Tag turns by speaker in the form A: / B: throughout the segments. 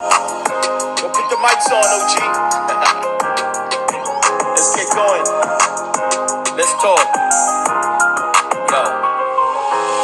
A: Go put the mics on, OG. Let's get going. Let's talk. Yo,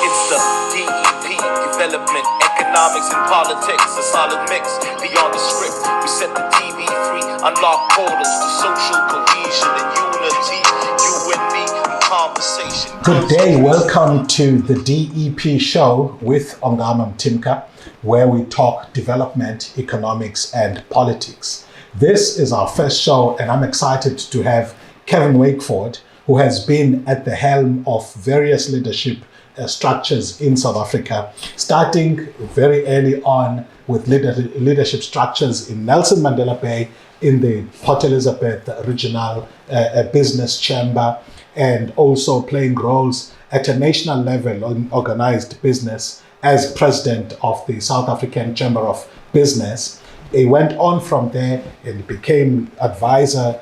A: it's the D.E.P. Development, economics and politics, a solid mix. Beyond the script, we set the TV free, unlock portals to social cohesion and unity. You and me in conversation.
B: Good day, welcome to the D.E.P. show with Ongama Mtimka, where we talk development, economics, and politics. This is our first show, and I'm excited to have K-word Wakeford, who has been at the helm of various leadership structures in South Africa, starting very early on with leadership structures in Nelson Mandela Bay, in the Port Elizabeth Regional Business Chamber, and also playing roles at a national level on organized business as president of the South African Chamber of Business. He went on from there and became advisor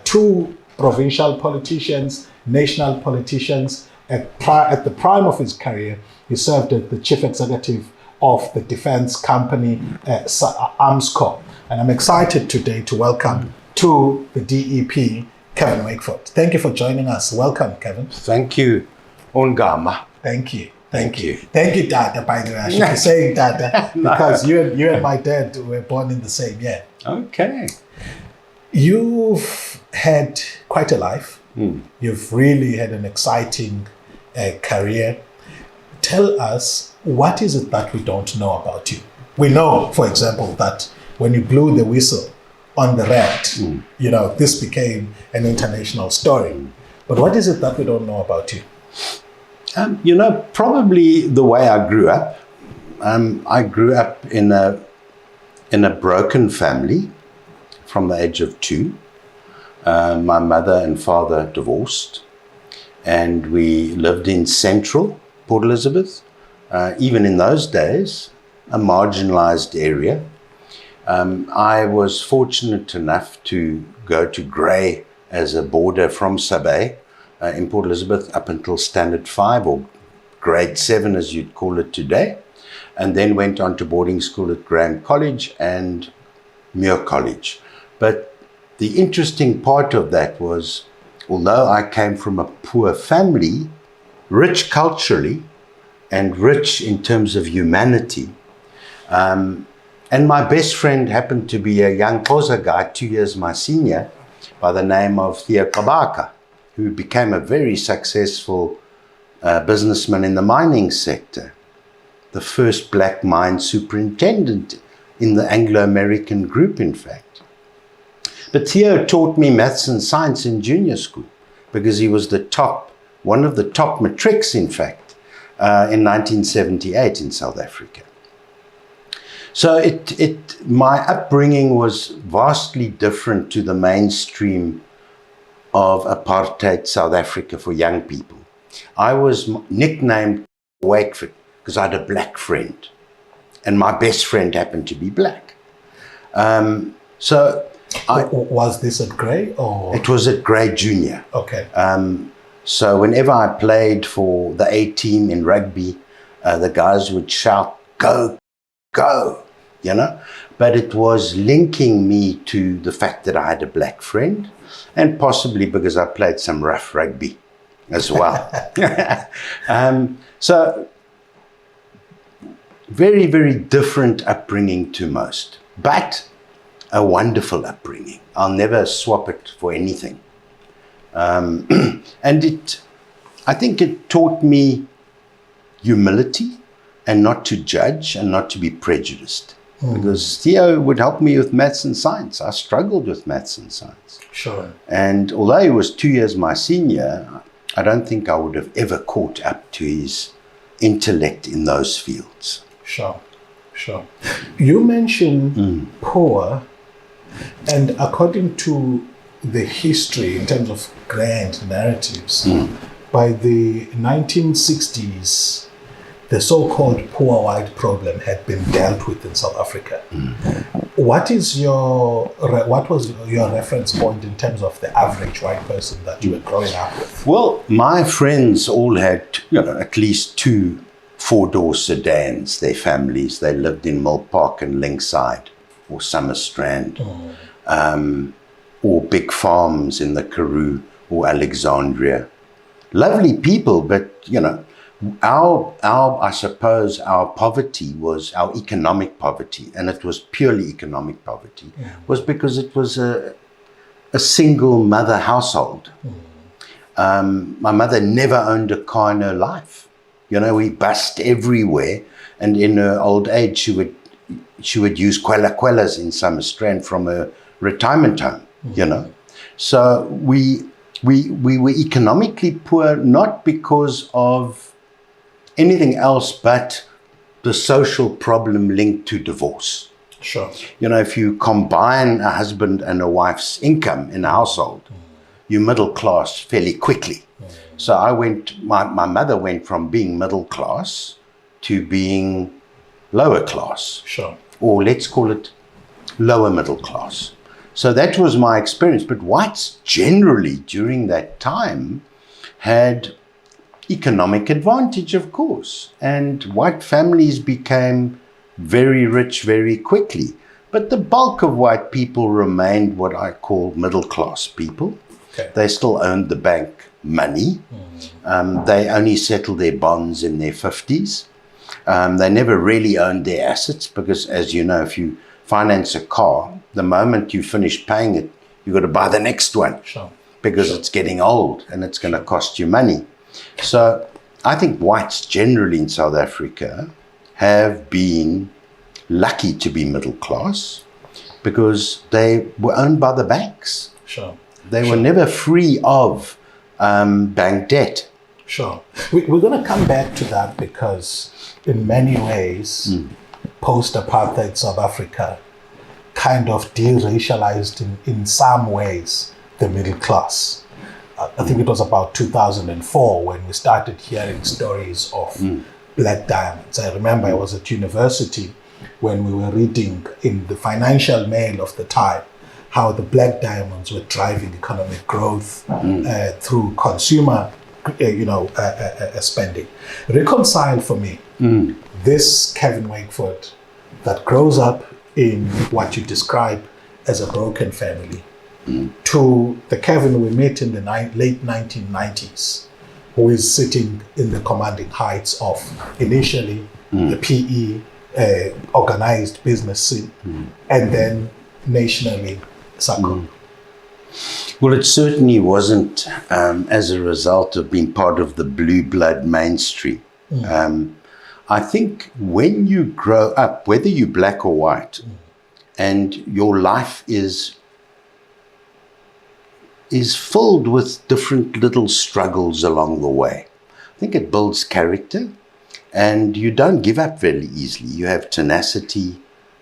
B: to provincial politicians, national politicians. At the prime of his career, he served as the chief executive of the defense company Armscor. And I'm excited today to welcome to the DEP, K-word Wakeford. Thank you for joining us. Welcome, Kevin.
C: Thank you, Ongama.
B: Thank you. Thank you, Dada, by the way. I should be saying Dada because you and my dad were born in the same year.
C: Okay.
B: You've had quite a life. You've really had an exciting career. Tell us, what is it that we don't know about you? We know, for example, that when you blew the whistle on the red, this became an international story. But what is it that we don't know about you?
C: Probably the way I grew up. I grew up in a broken family from the age of 2. My mother and father divorced, and we lived in central Port Elizabeth. Even in those days, a marginalised area. I was fortunate enough to go to Grey as a boarder from Sabay in Port Elizabeth up until Standard 5 or grade 7 as you'd call it today, and then went on to boarding school at Graham College and Muir College. But the interesting part of that was, although I came from a poor family, rich culturally and rich in terms of humanity, and my best friend happened to be a young Coega guy, 2 years my senior, by the name of Theo Qabaka, who became a very successful businessman in the mining sector, the first black mine superintendent in the Anglo-American group, in fact. But Theo taught me maths and science in junior school because he was one of the top matrics, in fact, in 1978 in South Africa. So my upbringing was vastly different to the mainstream of apartheid South Africa for young people. I was nicknamed Wakeford because I had a black friend, and my best friend happened to be black.
B: Was this at Grey or?
C: It was at Grey Junior.
B: Okay.
C: So whenever I played for the A team in rugby, the guys would shout, "Go, go," But it was linking me to the fact that I had a black friend, and possibly because I played some rough rugby as well. So very, very different upbringing to most, but a wonderful upbringing. I'll never swap it for anything. And I think it taught me humility and not to judge and not to be prejudiced. Because Theo would help me with maths and science. I struggled with maths and science.
B: Sure.
C: And although he was 2 years my senior, I don't think I would have ever caught up to his intellect in those fields.
B: Sure. You mentioned poor, and according to the history in terms of grand narratives, by the 1960s, the so-called poor white problem had been dealt with in South Africa. What was your reference point in terms of the average white person that you were growing up with?
C: Well, my friends all had, at least 2 4-door sedans, their families. They lived in Mill Park and Linkside. or Summerstrand, or big farms in the Karoo or Alexandria. Lovely people, but I suppose our poverty was our economic poverty, and it was purely economic poverty, was because it was a single mother household. My mother never owned a car in her life. We bussed everywhere, and in her old age, she would use quellas in Summerstrand from her retirement home. So we were economically poor, not because of anything else but the social problem linked to divorce.
B: Sure.
C: If you combine a husband and a wife's income in a household, you're middle class fairly quickly. So my mother went from being middle class to being lower class.
B: Sure.
C: Or let's call it lower middle class. So that was my experience. But whites generally during that time had economic advantage, of course. And white families became very rich very quickly. But the bulk of white people remained what I call middle class people.
B: Okay.
C: They still owned the bank money. They only settled their bonds in their 50s. They never really owned their assets because, as you know, if you finance a car, the moment you finish paying it, you've got to buy the next one.
B: Sure.
C: Because it's getting old and it's going to cost you money. So I think whites generally in South Africa have been lucky to be middle class because they were owned by the banks.
B: Sure.
C: They were never free of bank debt.
B: Sure. We're going to come back to that because in many ways, post-apartheid South Africa kind of deracialized in some ways the middle class. I think it was about 2004 when we started hearing stories of black diamonds. I remember I was at university when we were reading in the Financial Mail of the time how the black diamonds were driving economic growth through consumer spending. Reconcile for me this Kevin Wakeford that grows up in what you describe as a broken family to the Kevin we met in the late 1990s, who is sitting in the commanding heights of initially the PE organized business scene and then nationally SACCO.
C: Well, it certainly wasn't as a result of being part of the blue blood mainstream. I think when you grow up, whether you're black or white, and your life is filled with different little struggles along the way, I think it builds character, and you don't give up very easily. You have tenacity.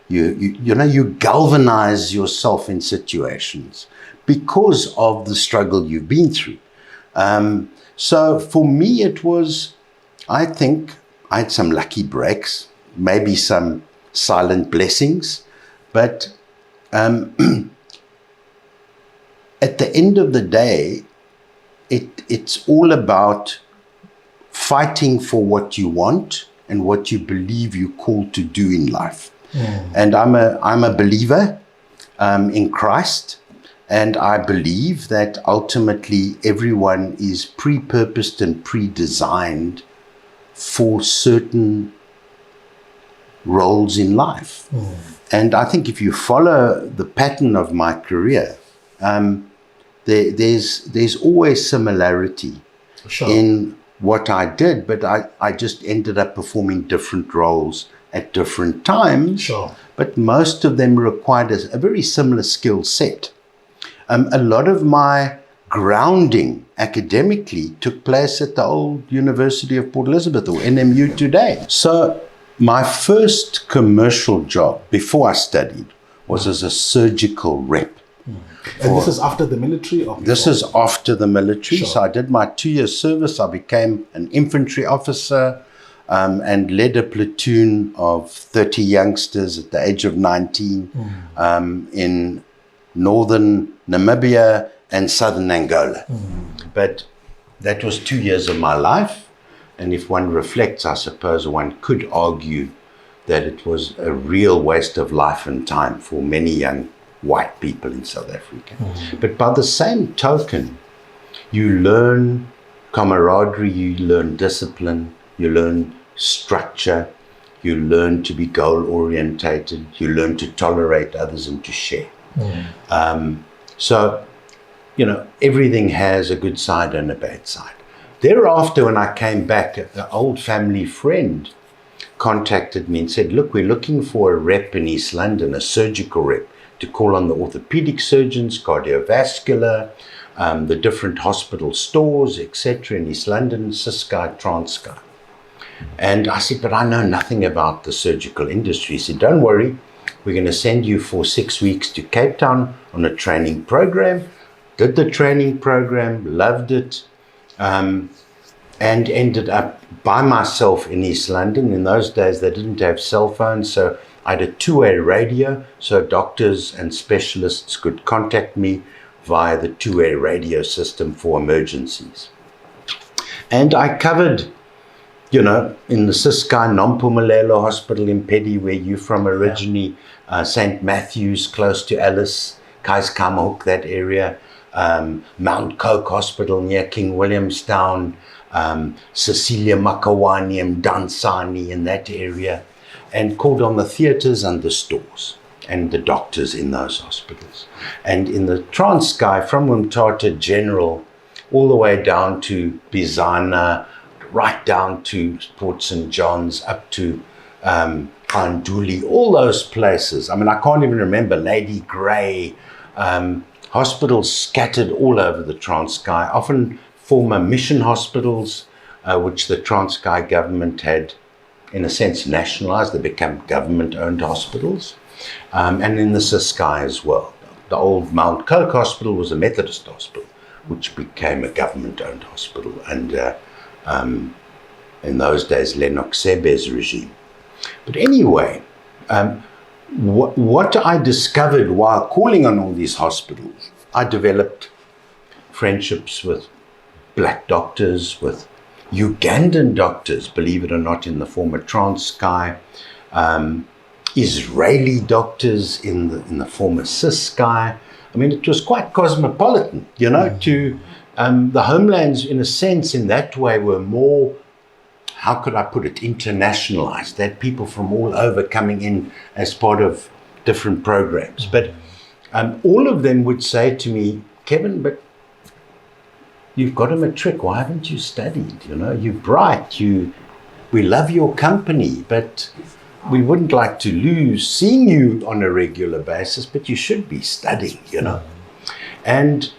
C: You galvanize yourself in situations because of the struggle you've been through. So for me, it was, I think, I had some lucky breaks, maybe some silent blessings, but at the end of the day, it's all about fighting for what you want and what you believe you're called to do in life. And I'm a believer in Christ, and I believe that ultimately everyone is pre-purposed and pre-designed for certain roles in life. And I think if you follow the pattern of my career, there's always similarity in what I did, but I just ended up performing different roles at different times. But most of them required a very similar skill set. A lot of my grounding academically took place at the old University of Port Elizabeth, or NMU today. So my first commercial job before I studied was as a surgical rep.
B: And this is after the military? Or
C: this is after the military. So I did my 2-year service. I became an infantry officer and led a platoon of 30 youngsters at the age of 19 in northern Namibia and southern Angola. But that was 2 years of my life. And if one reflects, I suppose one could argue that it was a real waste of life and time for many young white people in South Africa. But by the same token, you learn camaraderie, you learn discipline, you learn structure, you learn to be goal-orientated, you learn to tolerate others and to share. So, you know, everything has a good side and a bad side. Thereafter, when I came back, an old family friend contacted me and said, look, we're looking for a rep in East London, a surgical rep, to call on the orthopedic surgeons, cardiovascular, the different hospital stores, etc. in East London, Ciskei, Transkei. And I said, but I know nothing about the surgical industry. He said, don't worry, we're going to send you for 6 weeks to Cape Town on a training program. Did the training program, loved it, and ended up by myself in East London. In those days, they didn't have cell phones, so I had a two-way radio, so doctors and specialists could contact me via the two-way radio system for emergencies. And I covered, you know, in the Ciskei Nampumelelo Hospital in Pedi, where you're from originally, St. Matthew's, close to Alice, Kaiskamhoek, that area, Mount Coke Hospital near King Williamstown, Cecilia Makawani and Dansani in that area, and called on the theatres and the stores and the doctors in those hospitals. And in the Transkei, from Umtata General all the way down to Bizana, right down to Port St. John's, up to Anduli, all those places. I mean, I can't even remember, Lady Grey, hospitals scattered all over the Transkei, often former mission hospitals, which the Transkei government had, in a sense, nationalised. They became government-owned hospitals. And in the Ciskei as well. The old Mount Coke Hospital was a Methodist hospital, which became a government-owned hospital. And in those days, Lennox Sebe's regime. But anyway, what I discovered while calling on all these hospitals, I developed friendships with black doctors, with Ugandan doctors, believe it or not, in the former Transkei, Israeli doctors in the former Ciskei. I mean, it was quite cosmopolitan, you know, to the homelands, in a sense, in that way, were more, how could I put it, internationalized. They had people from all over coming in as part of different programs. But all of them would say to me, Kevin, but you've got a matric. Why haven't you studied? You know, you're bright. We love your company, but we wouldn't like to lose seeing you on a regular basis, but you should be studying, you know. And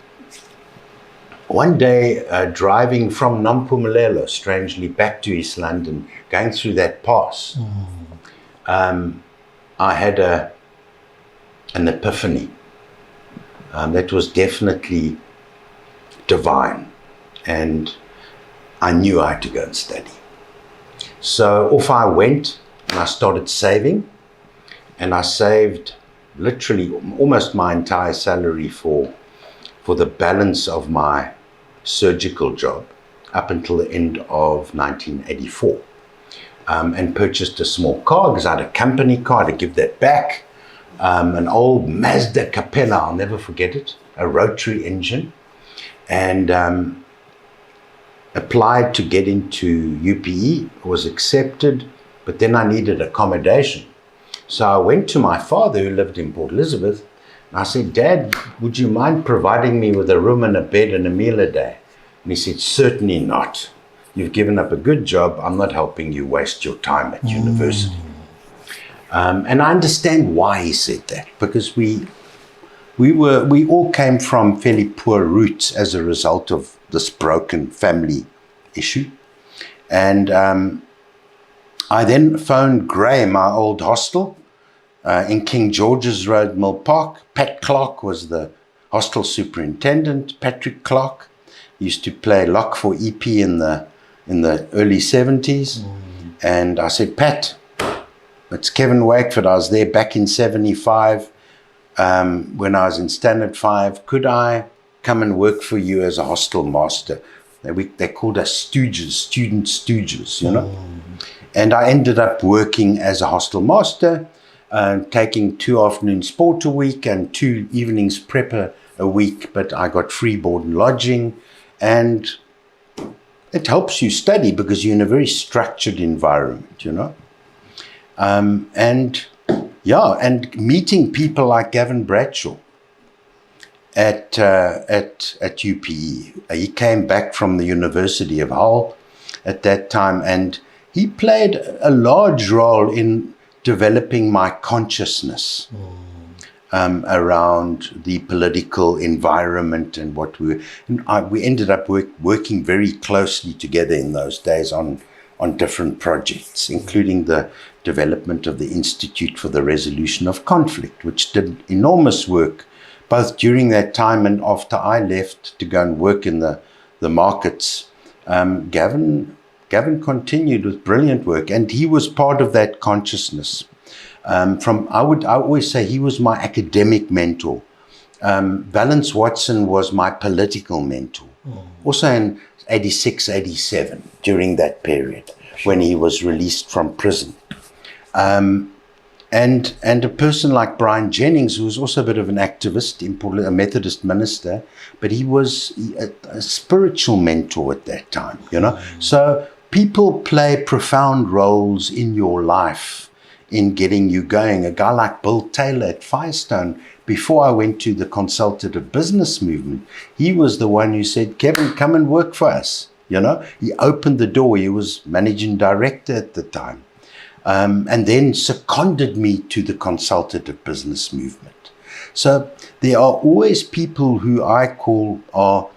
C: one day, driving from Nampumelelo, strangely, back to East London, going through that pass, I had an epiphany. That was definitely divine. And I knew I had to go and study. So off I went. And I started saving, and I saved literally almost my entire salary for the balance of my surgical job up until the end of 1984, and purchased a small car because I had a company car to give that back, an old Mazda Capella, I'll never forget it, a rotary engine, and applied to get into UPE, was accepted. But then I needed accommodation. So I went to my father, who lived in Port Elizabeth, and I said, Dad, would you mind providing me with a room and a bed and a meal a day? And he said, certainly not. You've given up a good job. I'm not helping you waste your time at university. And I understand why he said that, because we all came from fairly poor roots as a result of this broken family issue. And I then phoned Gray, my old hostel, in King George's Road, Mill Park. Pat Clark was the hostel superintendent. Patrick Clark used to play lock for EP in the early 70s. And I said, Pat, it's Kevin Wakeford. I was there back in 75 when I was in Standard 5. Could I come and work for you as a hostel master? They called us stooges, student stooges, you know. And I ended up working as a hostel master, taking 2 afternoon sport a week and 2 evenings prepper a week, but I got free board and lodging, and it helps you study because you're in a very structured environment, you know. And meeting people like Gavin Bradshaw at UPE. He came back from the University of Hull at that time, and he played a large role in developing my consciousness around the political environment and what we ended up working very closely together in those days on different projects, including the development of the Institute for the Resolution of Conflict, which did enormous work both during that time and after I left to go and work in the markets. Gavin continued with brilliant work, and he was part of that consciousness. I always say he was my academic mentor. Valence Watson was my political mentor, also in 86, 87, during that period when he was released from prison. And a person like Brian Jennings, who was also a bit of an activist, a Methodist minister, but he was a spiritual mentor at that time, you know. So people play profound roles in your life in getting you going. A guy like Bill Taylor at Firestone, before I went to the consultative business movement, he was the one who said, Kevin, come and work for us. You know, he opened the door. He was managing director at the time. And then seconded me to the consultative business movement. So there are always people who I call are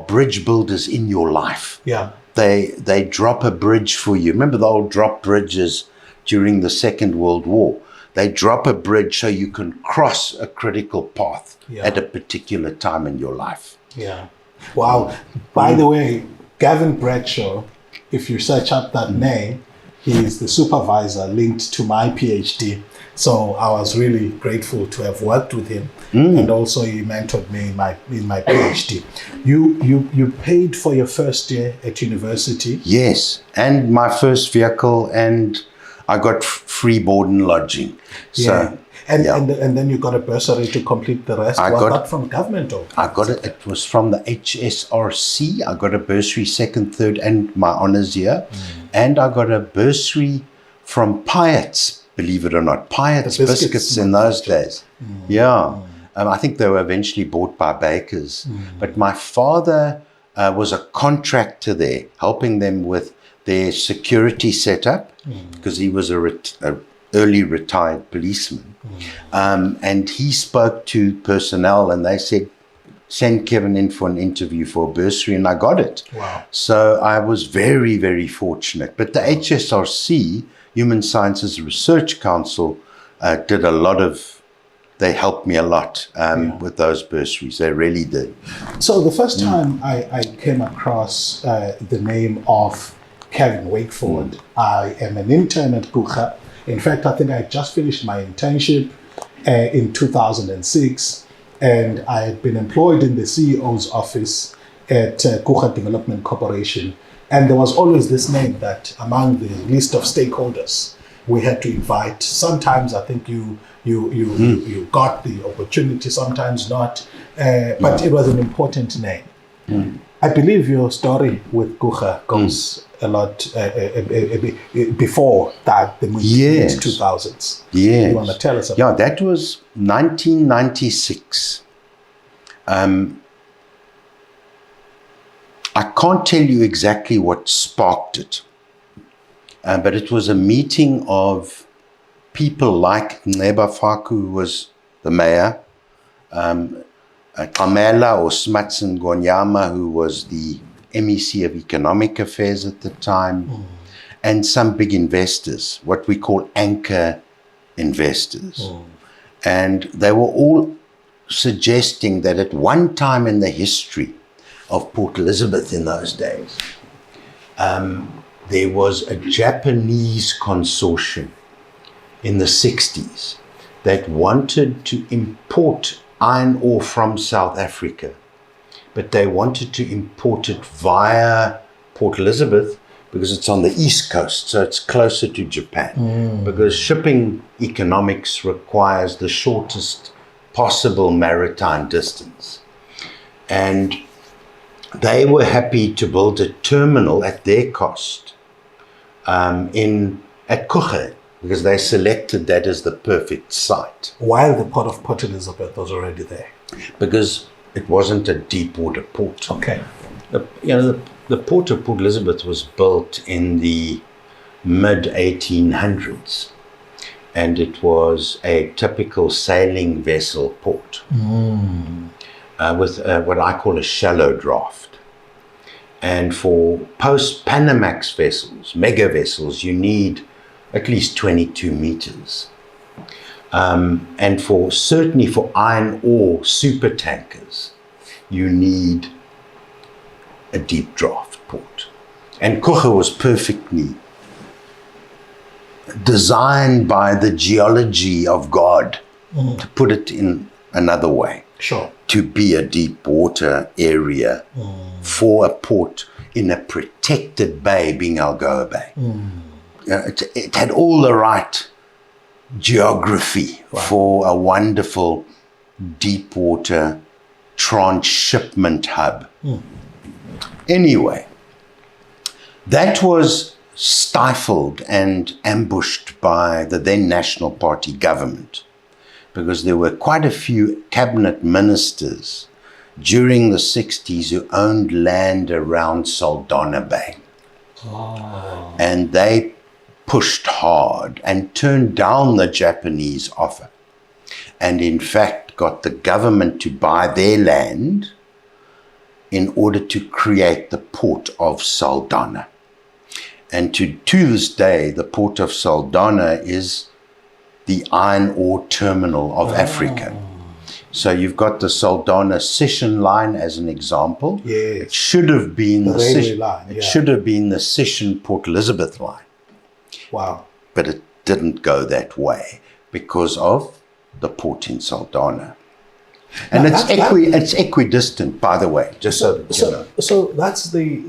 C: bridge builders in your life.
B: Yeah.
C: They drop a bridge for you. Remember the old drop bridges during the Second World War? They drop a bridge so you can cross a critical path at a particular time in your life.
B: Yeah. Wow. By the way, Gavin Bradshaw, if you search up that name, he is the supervisor linked to my PhD. So I was really grateful to have worked with him. And also he mentored me in my PhD. You paid for your first year at university?
C: Yes, and my first vehicle, and I got free board and lodging. So,
B: And then you got a bursary to complete the rest. Was that from government or?
C: I got it. It was from the HSRC. I got a bursary, second, third, and my honours year. And I got a bursary from Pyatt's, believe it or not. Pyatt's biscuits in those days. I think they were eventually bought by Bakers. But my father was a contractor there, helping them with their security setup, because he was a early retired policeman. And he spoke to personnel and they said, send Kevin in for an interview for a bursary, and I got it.
B: Wow.
C: So I was very, very fortunate. But the HSRC, Human Sciences Research Council, they helped me a lot with those bursaries. They really did.
B: So the first time I came across the name of Kevin Wakeford, I am an intern at Coega. In fact, I think I just finished my internship in 2006, and I had been employed in the CEO's office at Coega Development Corporation. And there was always this name that among the list of stakeholders we had to invite. Sometimes I think you got the opportunity, sometimes not, but it was an important name. I believe your story with Coega goes a lot before that, the mid 2000s.
C: Yes.
B: You want to tell us about?
C: Yeah, that was 1996. I can't tell you exactly what sparked it, but it was a meeting of people like Neba Faku, who was the mayor, Kamela or Smatson Gonyama, who was the MEC of Economic Affairs at the time, and some big investors, what we call anchor investors. And they were all suggesting that at one time in the history of Port Elizabeth in those days, there was a Japanese consortium in the 60s that wanted to import iron ore from South Africa, but they wanted to import it via Port Elizabeth because it's on the east coast, so it's closer to Japan. Because shipping economics requires the shortest possible maritime distance. And they were happy to build a terminal at their cost at Coega, because they selected that as the perfect site.
B: While the port of Port Elizabeth was already there.
C: Because it wasn't a deep water port.
B: Okay.
C: The port of Port Elizabeth was built in the mid-1800s, and it was a typical sailing vessel port with what I call a shallow draft. And for post-Panamax vessels, mega vessels, you need at least 22 meters. And certainly for iron ore super tankers, you need a deep draft port. And Coega was perfectly designed by the geology of God, to put it in another way,
B: Sure.
C: to be a deep water area for a port in a protected bay, being Algoa Bay. It had all the right geography for a wonderful deep water transshipment hub. Anyway, that was stifled and ambushed by the then National Party government, because there were quite a few cabinet ministers during the 60s who owned land around Saldanha Bay. And they pushed hard and turned down the Japanese offer, and in fact got the government to buy their land in order to create the port of Saldanha. And to this day, the port of Saldanha is the iron ore terminal of Africa. So you've got the Saldanha Sishen line as an example.
B: Yes.
C: It should have been the
B: railway line.
C: It should have been the Sishen Port Elizabeth line.
B: Wow.
C: But it didn't go that way because of the port in Saldanha. And it's equidistant, by the way, just so that you know.
B: So that's the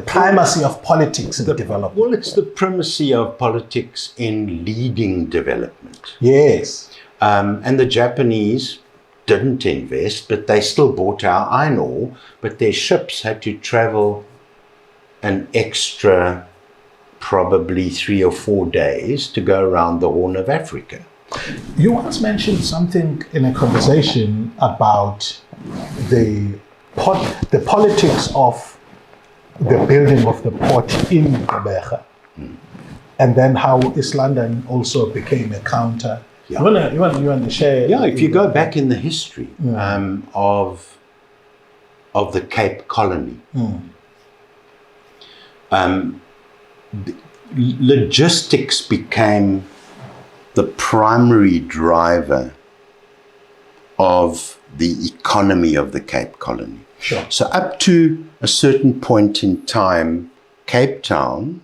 B: primacy of politics in development.
C: Well, it's the primacy of politics in leading development.
B: Yes.
C: And the Japanese didn't invest, but they still bought our iron ore, but their ships had to travel an extra probably 3 or 4 days to go around the Horn of Africa.
B: You once mentioned something in a conversation about the politics of the building of the port in Coega, and then how East London also became a counter.
C: Yeah.
B: You want to share?
C: Yeah, if you go back in the history of the Cape Colony, logistics became the primary driver of the economy of the Cape Colony.
B: Sure.
C: So up to a certain point in time, Cape Town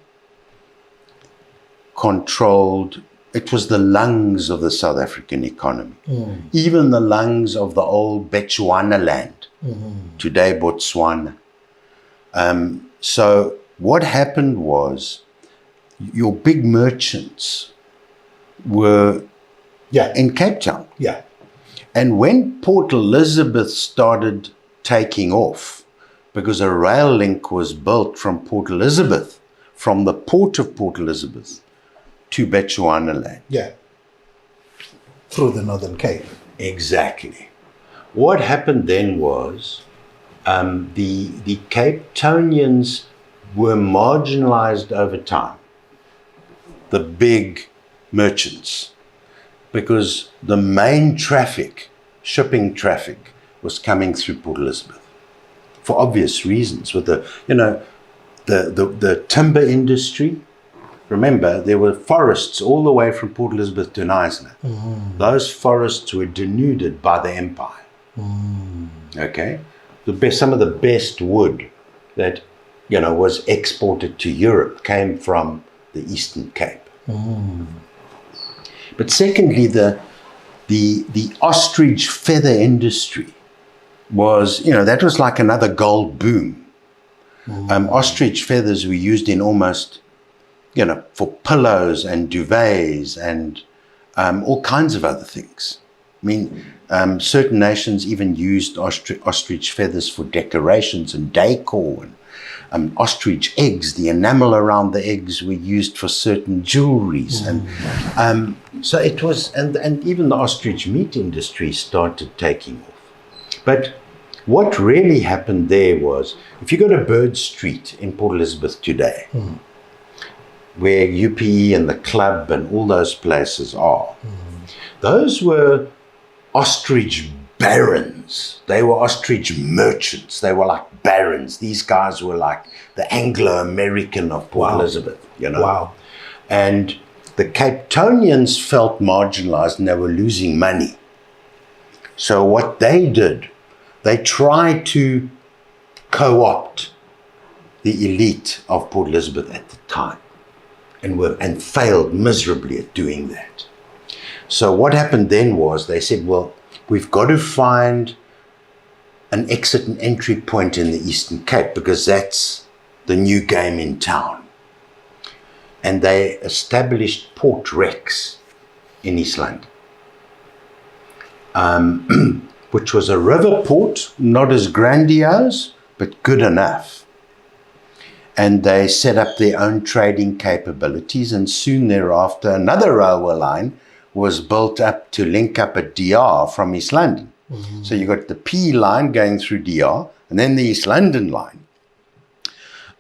C: controlled, it was the lungs of the South African economy, even the lungs of the old Bechuana land, today Botswana. So what happened was your big merchants were in Cape Town.
B: Yeah.
C: And when Port Elizabeth started taking off, because a rail link was built from Port Elizabeth, from the port of Port Elizabeth to Bechuana land.
B: Yeah. Through the Northern Cape.
C: Exactly. What happened then was the Cape Townians were marginalized over time, the big merchants, because the main traffic, shipping traffic, was coming through Port Elizabeth for obvious reasons. With the timber industry, remember there were forests all the way from Port Elizabeth to Knysna. Those forests were denuded by the empire. Okay, some of the best wood that was exported to Europe came from the Eastern Cape. But secondly, the ostrich feather industry was, that was like another gold boom. Ostrich feathers were used in almost, for pillows and duvets and all kinds of other things. I mean, certain nations even used ostrich feathers for decorations and decor. And ostrich eggs, the enamel around the eggs were used for certain jewelries. And so it was, and even the ostrich meat industry started taking off. But what really happened there was, if you go to Bird Street in Port Elizabeth today, where UPE and the club and all those places are, those were ostrich barons. They were ostrich merchants. They were like barons. These guys were like the Anglo-American of Port Elizabeth,
B: Wow.
C: And the Cape Townians felt marginalized and they were losing money. So what they did, they tried to co-opt the elite of Port Elizabeth at the time and failed miserably at doing that. So what happened then was they said, well, we've got to find an exit and entry point in the Eastern Cape because that's the new game in town. And they established Port Rex in East London, which was a river port, not as grandiose, but good enough. And they set up their own trading capabilities, and soon thereafter another railway line was built up to link up at DR from East London. So you got the P line going through DR, and then the East London line.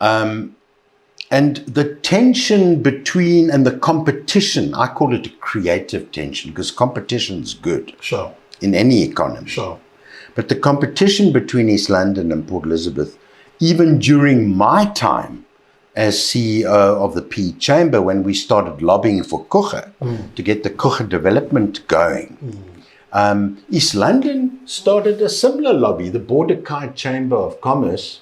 C: And the tension between, and the competition, I call it a creative tension, because competition's good.
B: Sure.
C: In any economy.
B: Sure.
C: But the competition between East London and Port Elizabeth, even during my time as CEO of the P Chamber, when we started lobbying for Coega, to get the Coega development going, East London started a similar lobby. The Borderkai Chamber of Commerce,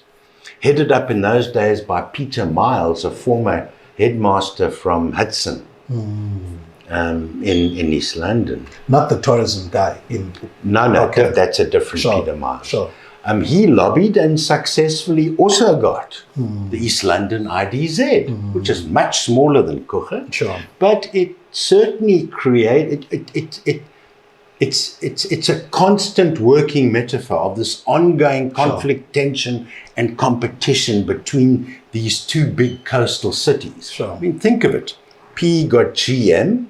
C: headed up in those days by Peter Miles, a former headmaster from Hudson, in East London.
B: Not the tourism guy.
C: No,
B: Okay.
C: that's a different
B: Sure,
C: Peter Miles.
B: sure.
C: He lobbied and successfully also got the East London IDZ, which is much smaller than Coega.
B: Sure.
C: But it certainly created, it's a constant working metaphor of this ongoing conflict, tension, and competition between these two big coastal cities.
B: Sure.
C: I mean, think of it. P got GM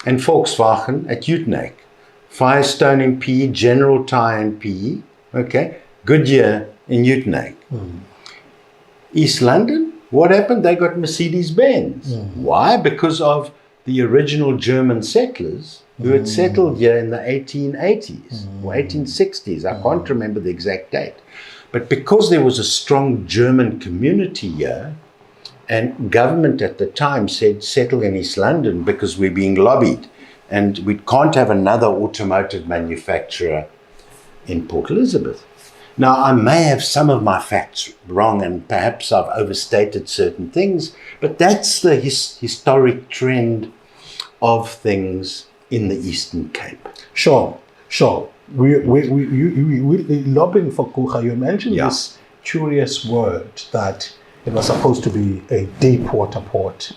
C: and Volkswagen at Uitenhage. Firestone in P, General Tyre in P, okay, Goodyear in Uitenhage. East London, what happened? They got Mercedes-Benz. Why? Because of the original German settlers who had settled here in the 1880s or 1860s. I can't remember the exact date. But because there was a strong German community here, and government at the time said, settle in East London because we're being lobbied. And we can't have another automotive manufacturer in Port Elizabeth. Now, I may have some of my facts wrong, and perhaps I've overstated certain things, but that's the historic trend of things in the Eastern Cape.
B: Sure. We lobbying for Coega. You mentioned this curious word that it was supposed to be a deep water port,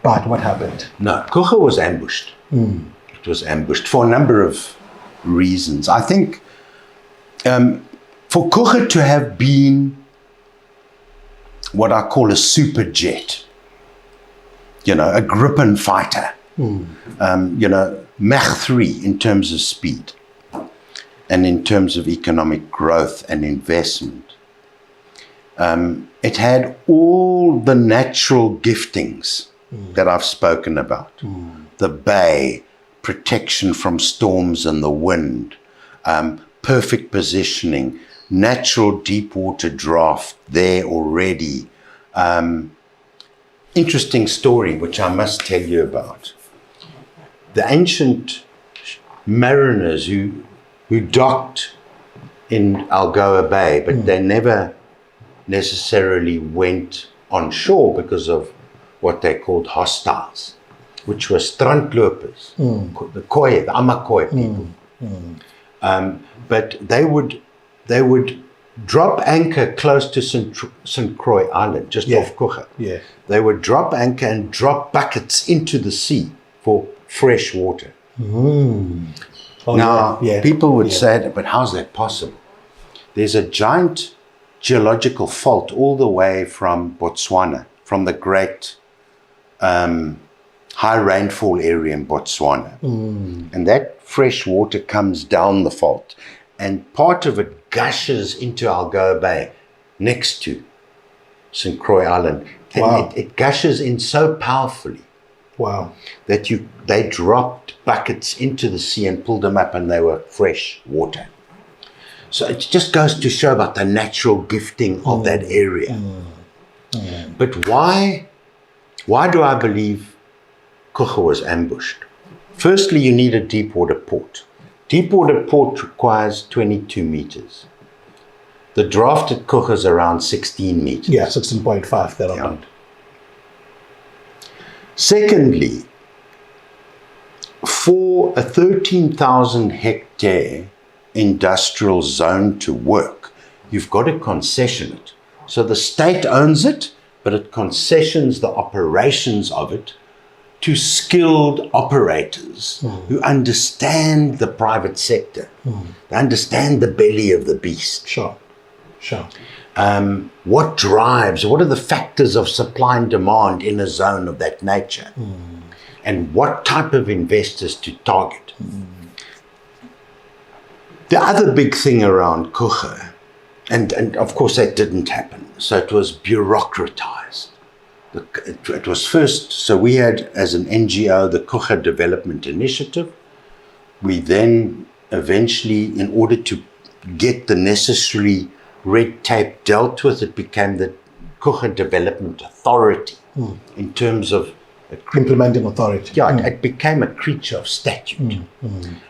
B: but what happened?
C: No, Coega was ambushed. It was ambushed for a number of reasons. I think for Coega to have been what I call a super jet, a Gripen fighter, Mach 3 in terms of speed and in terms of economic growth and investment. It had all the natural giftings that I've spoken about. The bay, protection from storms and the wind, perfect positioning, natural deep water draft there already. Interesting story which I must tell you about. The ancient mariners who docked in Algoa Bay, but they never necessarily went on shore because of what they called hostiles, which were strandlopers, the Coega, the Amakoi people. But they would drop anchor close to St. Croix Island, just off Coega.
B: Yeah.
C: They would drop anchor and drop buckets into the sea for fresh water.
B: Oh,
C: Now, people would
B: yeah.
C: say, but how's that possible? There's a giant geological fault all the way from Botswana, from the great high rainfall area in Botswana. And that fresh water comes down the fault, and part of it gushes into Algoa Bay next to St. Croix Island. And it gushes in so powerfully that they dropped buckets into the sea and pulled them up, and they were fresh water. So it just goes to show about the natural gifting of that area. But why do I believe Coega was ambushed? Firstly, you need a deep water port. Deep water port requires 22 meters. The draft at Coega is around 16 meters.
B: Yeah, 16.5 thereabout.
C: Yeah. Secondly, for a 13,000 hectare industrial zone to work, you've got to concession it. So the state owns it, but it concessions the operations of it to skilled operators who understand the private sector. They understand the belly of the beast.
B: Sure.
C: What are the factors of supply and demand in a zone of that nature? And what type of investors to target? The other big thing around Coega, and of course that didn't happen, so it was bureaucratized. It was first, so we had as an NGO the Coega Development Initiative. We then eventually, in order to get the necessary red tape dealt with, it became the Coega Development Authority in terms of
B: implementing authority.
C: Yeah, it became a creature of statute.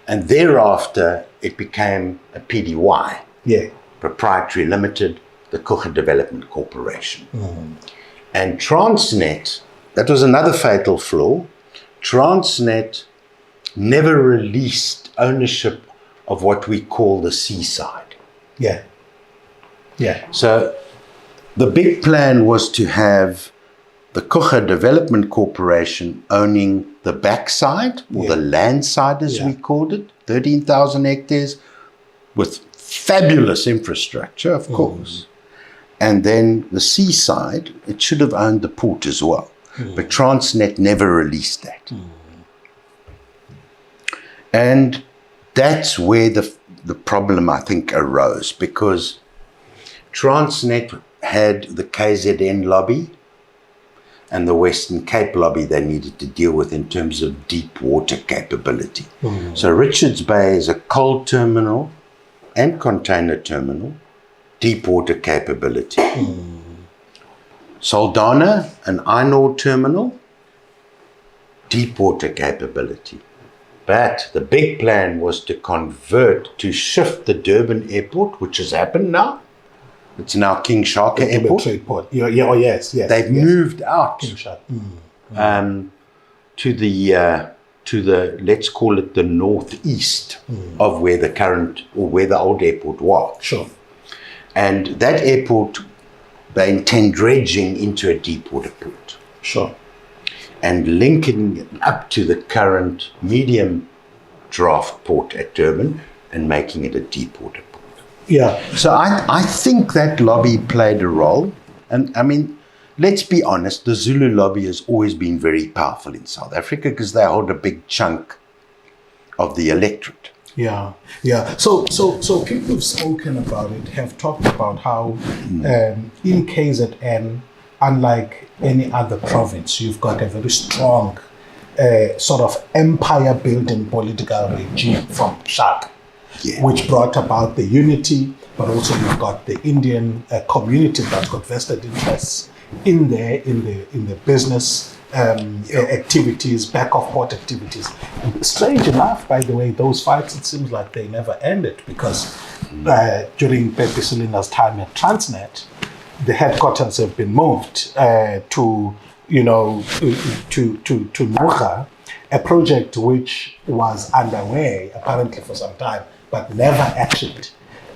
C: And thereafter, it became a PDY, Proprietary Limited, the Coega Development Corporation. And Transnet, that was another fatal flaw. Transnet never released ownership of what we call the seaside. So the big plan was to have the Coega Development Corporation owning the backside, or the land side as we called it, 13,000 hectares, with fabulous infrastructure, of course. And then the seaside, it should have owned the port as well. But Transnet never released that. And that's where the problem, I think, arose, because Transnet had the KZN lobby and the Western Cape lobby they needed to deal with in terms of deep water capability. So Richards Bay is a coal terminal and container terminal, deep water capability. Saldanha, an iron ore terminal, deep water capability. But the big plan was to shift the Durban airport, which has happened now. It's now King Shaka Airport. They've moved out to the let's call it the northeast of where the old airport was. And that airport, they intend dredging into a deep water port. And linking it up to the current medium draft port at Durban and making it a deep water port. So I think that lobby played a role. And I mean, let's be honest, the Zulu lobby has always been very powerful in South Africa because they hold a big chunk of the electorate.
B: So people who've spoken about it have talked about how in KZN, unlike any other province, you've got a very strong sort of empire-building political regime from Shaka, which brought about the unity, but also you've got the Indian community that's got vested interests in the business activities, back of port activities. And strange enough, by the way, those fights, it seems like they never ended, because during Pepe Silina's time at Transnet, the headquarters have been moved to Moga, a project which was underway apparently for some time, but never actioned.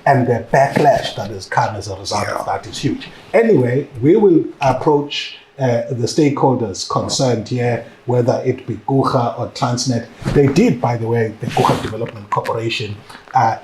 B: and the backlash that has come as a result of that is huge. Anyway, we will approach the stakeholders concerned here, whether it be Coega or Transnet. They did, by the way, the Coega Development Corporation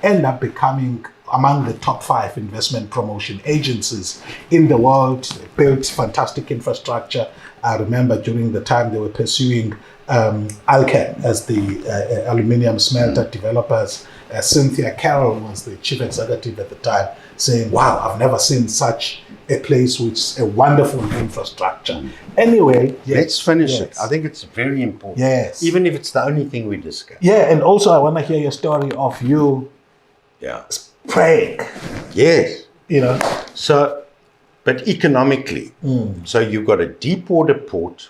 B: end up becoming among the top 5 investment promotion agencies in the world. They built fantastic infrastructure. I remember during the time they were pursuing Alcan as the aluminium smelter developers. Cynthia Carroll was the chief executive at the time, saying, wow, I've never seen such a place with a wonderful infrastructure. Anyway, yes,
C: let's finish it. I think it's very important.
B: Yes.
C: Even if it's the only thing we discuss.
B: Yeah, and also I want to hear your story of you praying.
C: Yes.
B: You know.
C: So, but economically, so you've got a deep water port,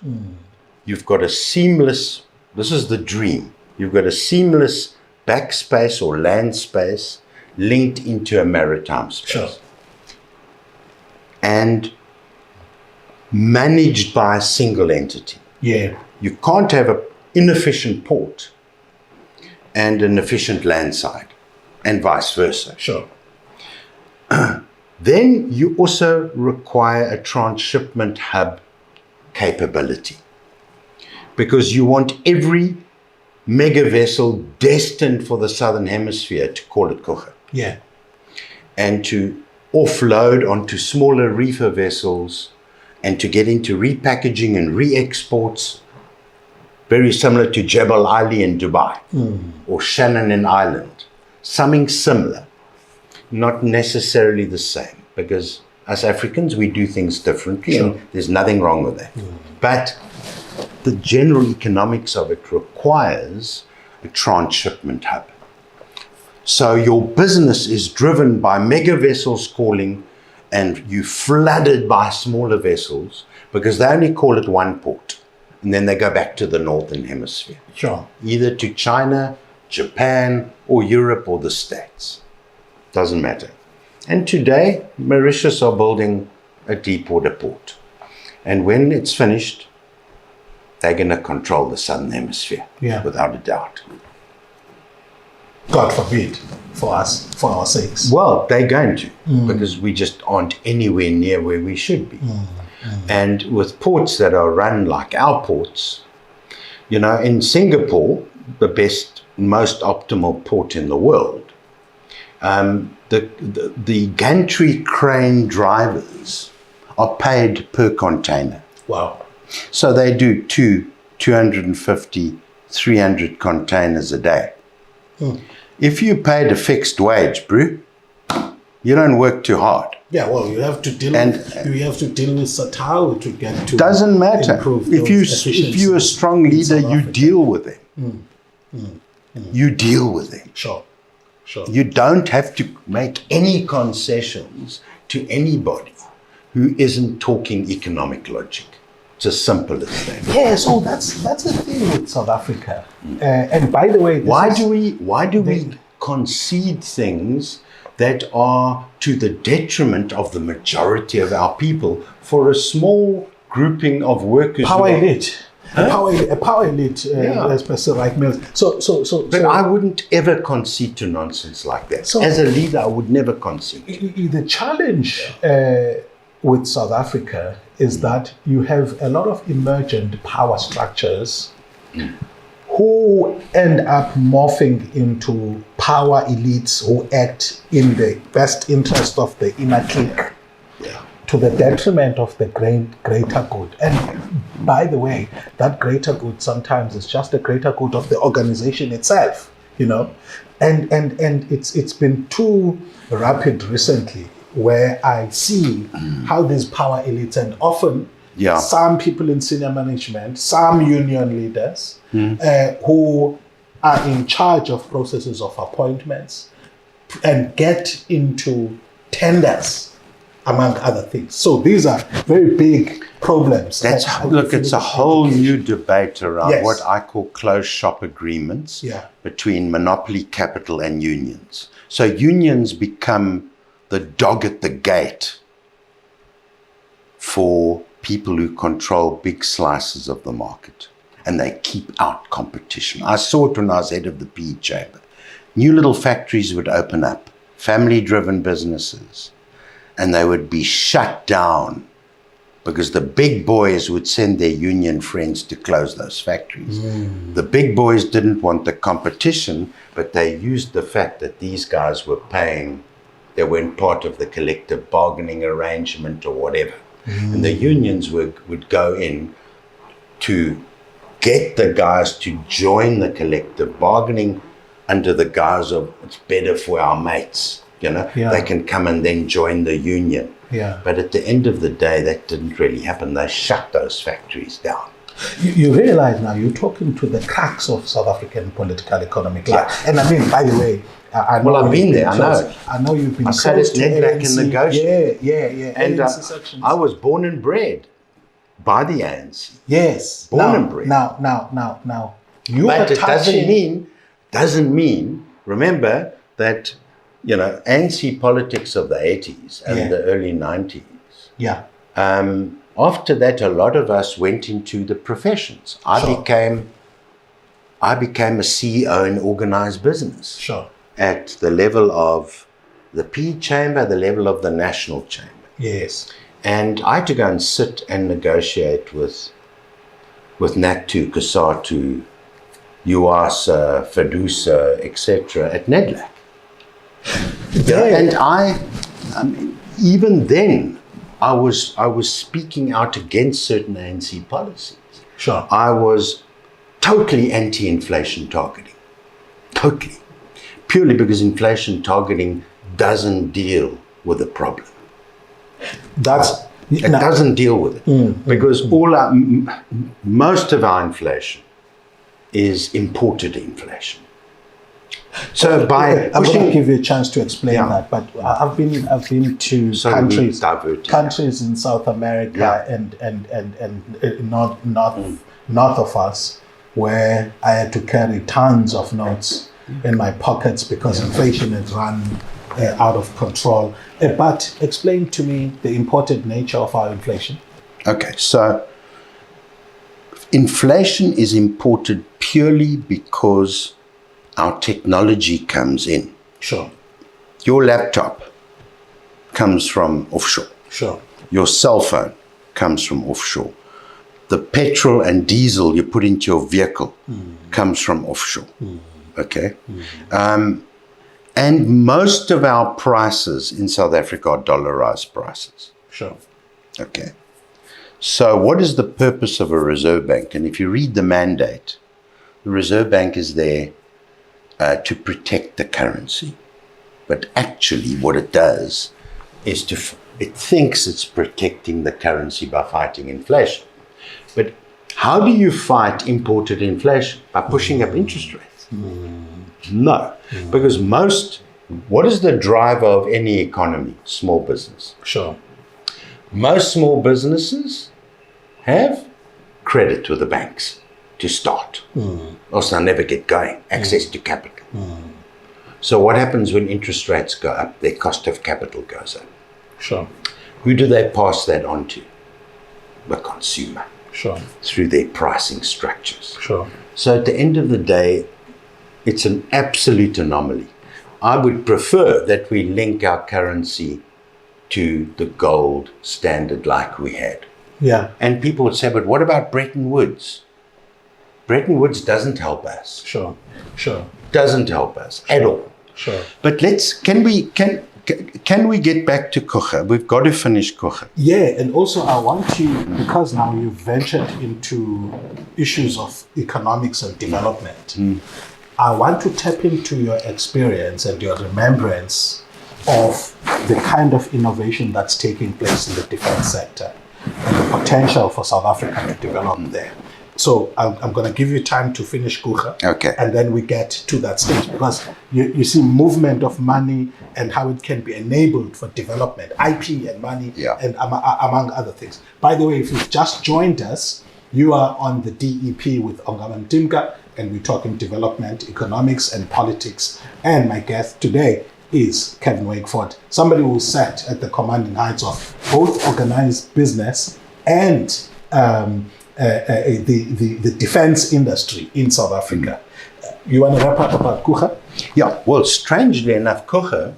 C: you've got a seamless, this is the dream, you've got a seamless backspace or land space linked into a maritime space.
B: Sure.
C: And managed by a single entity.
B: Yeah.
C: You can't have an inefficient port and an efficient land side, and vice versa.
B: Sure.
C: Then you also require a transshipment hub capability, because you want every mega vessel destined for the Southern Hemisphere, to call it Coega,
B: Yeah.
C: and to offload onto smaller reefer vessels and to get into repackaging and re-exports, very similar to Jebel Ali in Dubai or Shannon in Ireland. Something similar, not necessarily the same, because as Africans, we do things differently, and there's nothing wrong with that. But the general economics of it requires a transshipment hub. So your business is driven by mega vessels calling, and you flooded by smaller vessels, because they only call it one port, and then they go back to the Northern Hemisphere.
B: Sure.
C: Either to China, Japan, or Europe, or the States. Doesn't matter. And today, Mauritius are building a deep water port. And when it's finished, they're going to control the Southern Hemisphere, without a doubt.
B: God forbid, for us, for our sakes.
C: Well, they're going to, because we just aren't anywhere near where we should be. And with ports that are run like our ports, you know, in Singapore, the best, most optimal port in the world, the gantry crane drivers are paid per container.
B: Wow.
C: So they do 250, 300 containers a day. If you paid a fixed wage, bro, you don't work too hard.
B: Yeah, well, you have to deal with Satao to get to.
C: Doesn't matter.
B: If
C: you're a strong leader, you deal with them. You deal with them.
B: Sure.
C: You don't have to make any concessions to anybody who isn't talking economic logic. It's as simple as that.
B: Yeah, so that's the thing with South Africa. And by the way,
C: why do we concede things that are to the detriment of the majority of our people for a small grouping of workers?
B: Power elite. A power elite, especially like mills. But
C: I wouldn't ever concede to nonsense like that. So, as a leader, I would never concede.
B: The challenge with South Africa is that you have a lot of emergent power structures who end up morphing into power elites who act in the best interest of the inner clique, to the detriment of the greater good. And by the way, that greater good sometimes is just the greater good of the organization itself, you know. And it's been too rapid recently, where I see how these power elites, and often some people in senior management, some union leaders who are in charge of processes of appointments and get into tenders, among other things. So these are very big problems.
C: It's a whole new debate around what I call closed shop agreements between monopoly capital and unions. So unions become the dog at the gate for people who control big slices of the market, and they keep out competition. I saw it when I was head of the PE chamber. New little factories would open up, family-driven businesses, and they would be shut down because the big boys would send their union friends to close those factories. The big boys didn't want the competition, but they used the fact that these guys were paying, they weren't part of the collective bargaining arrangement or whatever. And the unions would go in to get the guys to join the collective bargaining under the guise of, it's better for our mates. They can come and then join the union. But at the end of the day, that didn't really happen. They shut those factories down.
B: You realize now you're talking to the cracks of South African political economic life. And I mean, by the way, I know
C: I've been there.
B: I know you've been
C: I've had it back in negotiation.
B: Yeah.
C: And I was born and bred by the ANC.
B: Yes.
C: Born and bred.
B: Now.
C: But it doesn't mean, remember that, ANC politics of the 80s and the early 90s.
B: Yeah.
C: After that, a lot of us went into the professions. I became a CEO in organized business.
B: Sure.
C: At the level of the P chamber, the level of the national chamber.
B: Yes.
C: And I had to go and sit and negotiate with Natu, Kasatu, UASA, Fedusa, etc. at NEDLAC. And I mean, even then, I was speaking out against certain ANC policies.
B: Sure.
C: I was totally anti-inflation targeting. Totally. Purely because inflation targeting doesn't deal with the problem. It doesn't deal with it. Because most of our inflation is imported inflation. So
B: I'm going to give you a chance to explain that, but I've been to countries in South America and north of us, where I had to carry tons of notes in my pockets because inflation has run out of control. But explain to me the imported nature of our inflation.
C: Okay, so inflation is imported purely because our technology comes in.
B: Sure.
C: Your laptop comes from offshore.
B: Sure.
C: Your cell phone comes from offshore. The petrol and diesel you put into your vehicle comes from offshore. Okay? And most of our prices in South Africa are dollarized prices.
B: Sure.
C: Okay. So what is the purpose of a reserve bank? And if you read the mandate, the reserve bank is there to protect the currency. But actually what it does is it thinks it's protecting the currency by fighting inflation. But how do you fight imported inflation? By pushing up interest rates? No. Because what is the driver of any economy? Small business.
B: Sure.
C: Most small businesses have credit with the banks to start. Else they'll never get going. Access to capital. So what happens when interest rates go up? Their cost of capital goes up.
B: Sure.
C: Who do they pass that on to? The consumer.
B: Sure.
C: Through their pricing structures.
B: Sure.
C: So at the end of the day, it's an absolute anomaly. I would prefer that we link our currency to the gold standard like we had.
B: Yeah.
C: And people would say, but what about Bretton Woods? Bretton Woods doesn't help us.
B: Sure.
C: Doesn't help us at all.
B: Sure.
C: But can we get back to Coega? We've got to finish Coega.
B: Yeah, and also I want you, because now you've ventured into issues of economics and development, I want to tap into your experience and your remembrance of the kind of innovation that's taking place in the defense sector and the potential for South Africa to develop there. So I'm going to give you time to finish Coega.
C: Okay.
B: And then we get to that stage, because you see movement of money and how it can be enabled for development, IP and money, and among other things. By the way, if you've just joined us, you are on the D.E.P with Ongama Mtimka, and we're talking development, economics, and politics. And my guest today is K-word Wakeford, somebody who sat at the commanding heights of both organized business and the defense industry in South Africa. You want to wrap up about Coega?
C: Yeah, well, strangely enough, Coega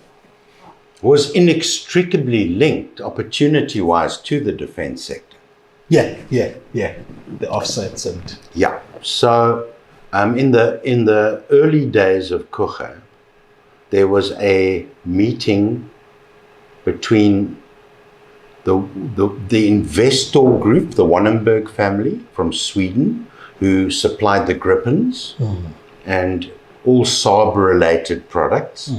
C: was inextricably linked, opportunity-wise, to the defense sector.
B: Yeah. The offsets and
C: Yeah. So in the early days of Coega, there was a meeting between the investor group, the Wannenberg family from Sweden, who supplied the Gripens and all Saab-related products.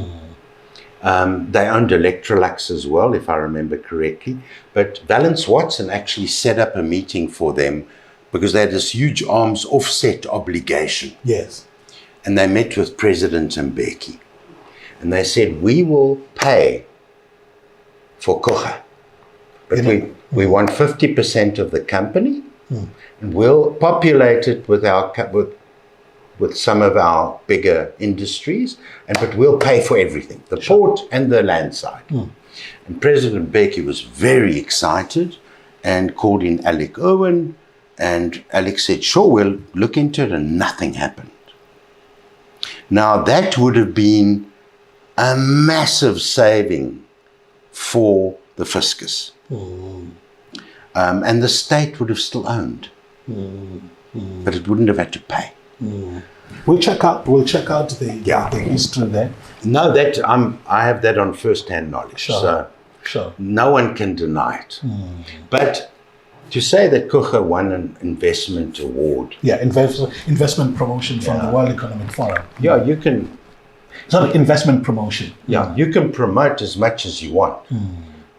C: They owned Electrolux as well, if I remember correctly. But Valence Watson actually set up a meeting for them because they had this huge arms offset obligation.
B: yes.
C: And they met with President Mbeki. And they said, we will pay for Coega. But we want 50% of the company, and we'll populate it with some of our bigger industries, but we'll pay for everything, the port and the land side. And President Mbeki was very excited and called in Alec Owen, and Alec said, sure, we'll look into it, and nothing happened. Now, that would have been a massive saving for the fiscus. And the state would have still owned, but it wouldn't have had to pay.
B: We'll check out the history there.
C: No, I have that on first-hand knowledge. So no one can deny it. But to say that Coega won an investment award.
B: Yeah, investment promotion from the World Economic Forum.
C: Yeah, you can.
B: Sorry, investment promotion.
C: Yeah, you can promote as much as you want,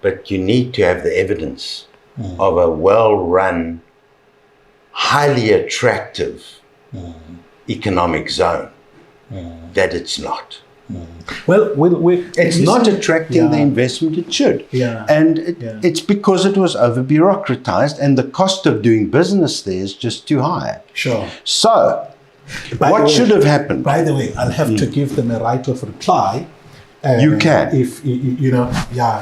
C: but you need to have the evidence of a well-run, highly attractive economic zone that it's not.
B: Well,
C: it's not attracting the investment it should. And it's because it was over-bureaucratized and the cost of doing business there is just too high.
B: Sure.
C: So, what should have happened?
B: By the way, I'll have to give them a right of reply.
C: You can.
B: If, you know,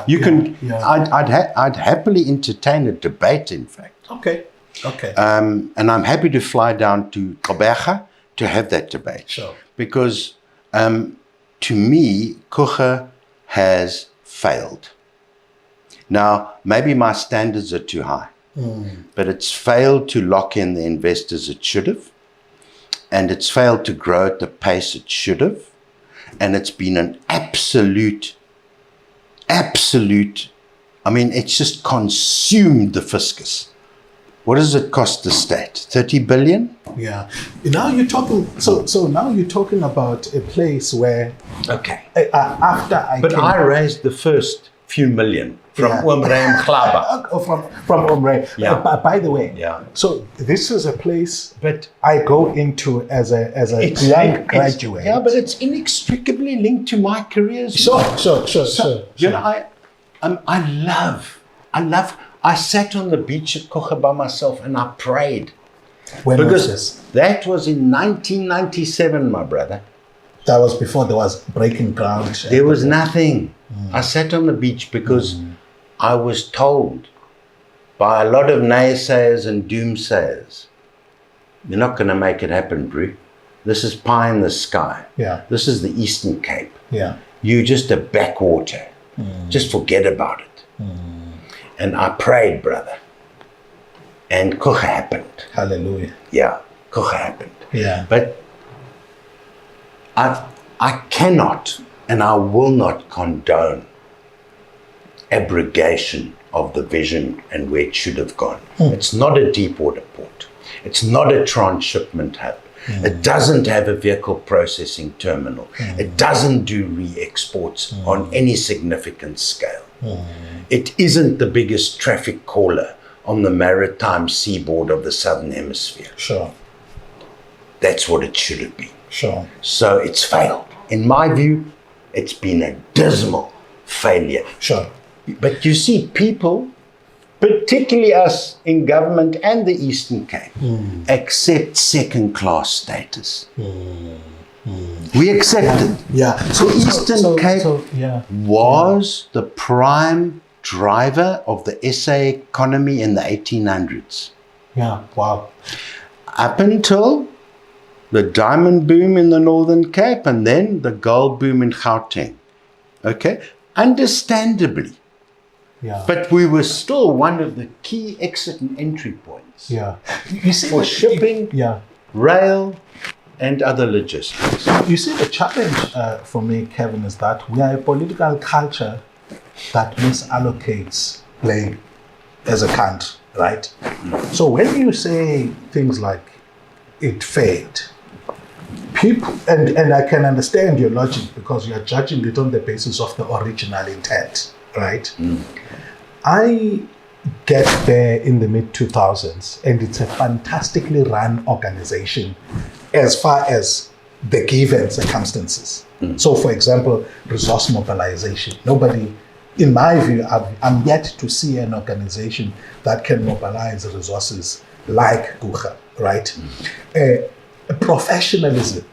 C: You can. I'd happily entertain a debate, in fact.
B: Okay.
C: And I'm happy to fly down to Qabaka to have that debate.
B: Sure.
C: Because to me, Coega has failed. Now, maybe my standards are too high, but it's failed to lock in the investors it should have, and it's failed to grow at the pace it should have, and it's been an absolute, I mean, it's just consumed the fiscus. What does it cost the state? 30 billion?
B: Yeah. Now you're talking. So now you're talking about a place where.
C: Okay.
B: But
C: I raised the first few million from Omre and Klaba.
B: From Omre.
C: Yeah.
B: By the way.
C: Yeah.
B: So this is a place that I go into as a young graduate.
C: Yeah, but it's inextricably linked to my career.
B: Sure.
C: You know, I sat on the beach at Coega by myself and I prayed.
B: When was this?
C: That was in 1997, my brother.
B: That was before there was breaking ground.
C: There was nothing. I sat on the beach because I was told by a lot of naysayers and doomsayers, you're not going to make it happen, Brew. This is pie in the sky.
B: Yeah.
C: This is the Eastern Cape.
B: Yeah.
C: You're just a backwater. Just forget about it. And I prayed, brother. And Coega happened.
B: Hallelujah.
C: Yeah, Coega happened.
B: Yeah.
C: But I cannot and I will not condone abrogation of the vision and where it should have gone. It's not a deep water port. It's not a transshipment hub. It doesn't have a vehicle processing terminal. It doesn't do re-exports on any significant scale. It isn't the biggest traffic caller on the maritime seaboard of the Southern Hemisphere.
B: Sure.
C: That's what it should have been.
B: Sure.
C: So it's failed. In my view, it's been a dismal failure.
B: Sure.
C: But you see, people, particularly us in government and the Eastern Cape, accept second-class status. We accept it.
B: Yeah.
C: So Eastern Cape was the prime driver of the SA economy in the 1800s.
B: Yeah. Wow.
C: Up until the diamond boom in the Northern Cape and then the gold boom in Gauteng. Okay? understandably.
B: Yeah.
C: But we were still one of the key exit and entry points
B: Yeah. You see,
C: for shipping,
B: yeah.
C: rail, and other logistics.
B: You see, the challenge for me, Kevin, is that we are a political culture that misallocates blame as a country, right? So when you say things like it failed, people, and I can understand your logic because you're judging it on the basis of the original intent, right? I get there in the mid-2000s, and it's a fantastically run organization as far as the given circumstances. So, for example, resource mobilization. Nobody, in my view, I'm yet to see an organization that can mobilize resources like Coega, right? Professionalism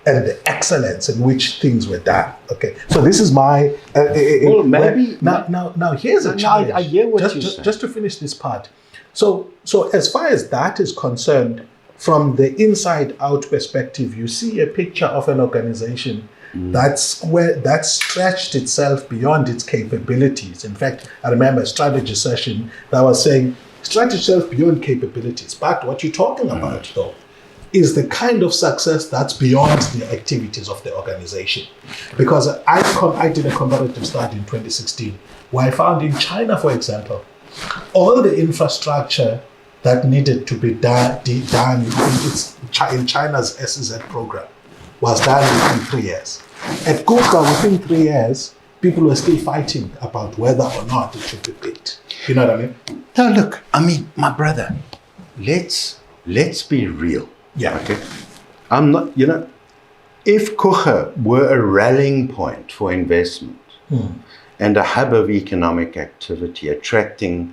B: and the excellence in which things were done. Okay, so this is my.
C: Well, maybe
B: now here's a challenge.
C: I hear what you're saying.
B: Just to finish this part. So as far as that is concerned, from the inside out perspective, you see a picture of an organization that stretched itself beyond its capabilities. In fact, I remember a strategy session that was saying stretch itself beyond capabilities. But what you're talking about, though, is the kind of success that's beyond the activities of the organization. Because I did a comparative study in 2016 where I found in China, for example, all the infrastructure that needed to be done in China's SEZ program was done within 3 years. At Coega, within 3 years, people were still fighting about whether or not it should be built. You know what I mean?
C: No, look, I mean, my brother, let's be real.
B: Yeah.
C: Okay. I'm not, if Coega were a rallying point for investment and a hub of economic activity, attracting,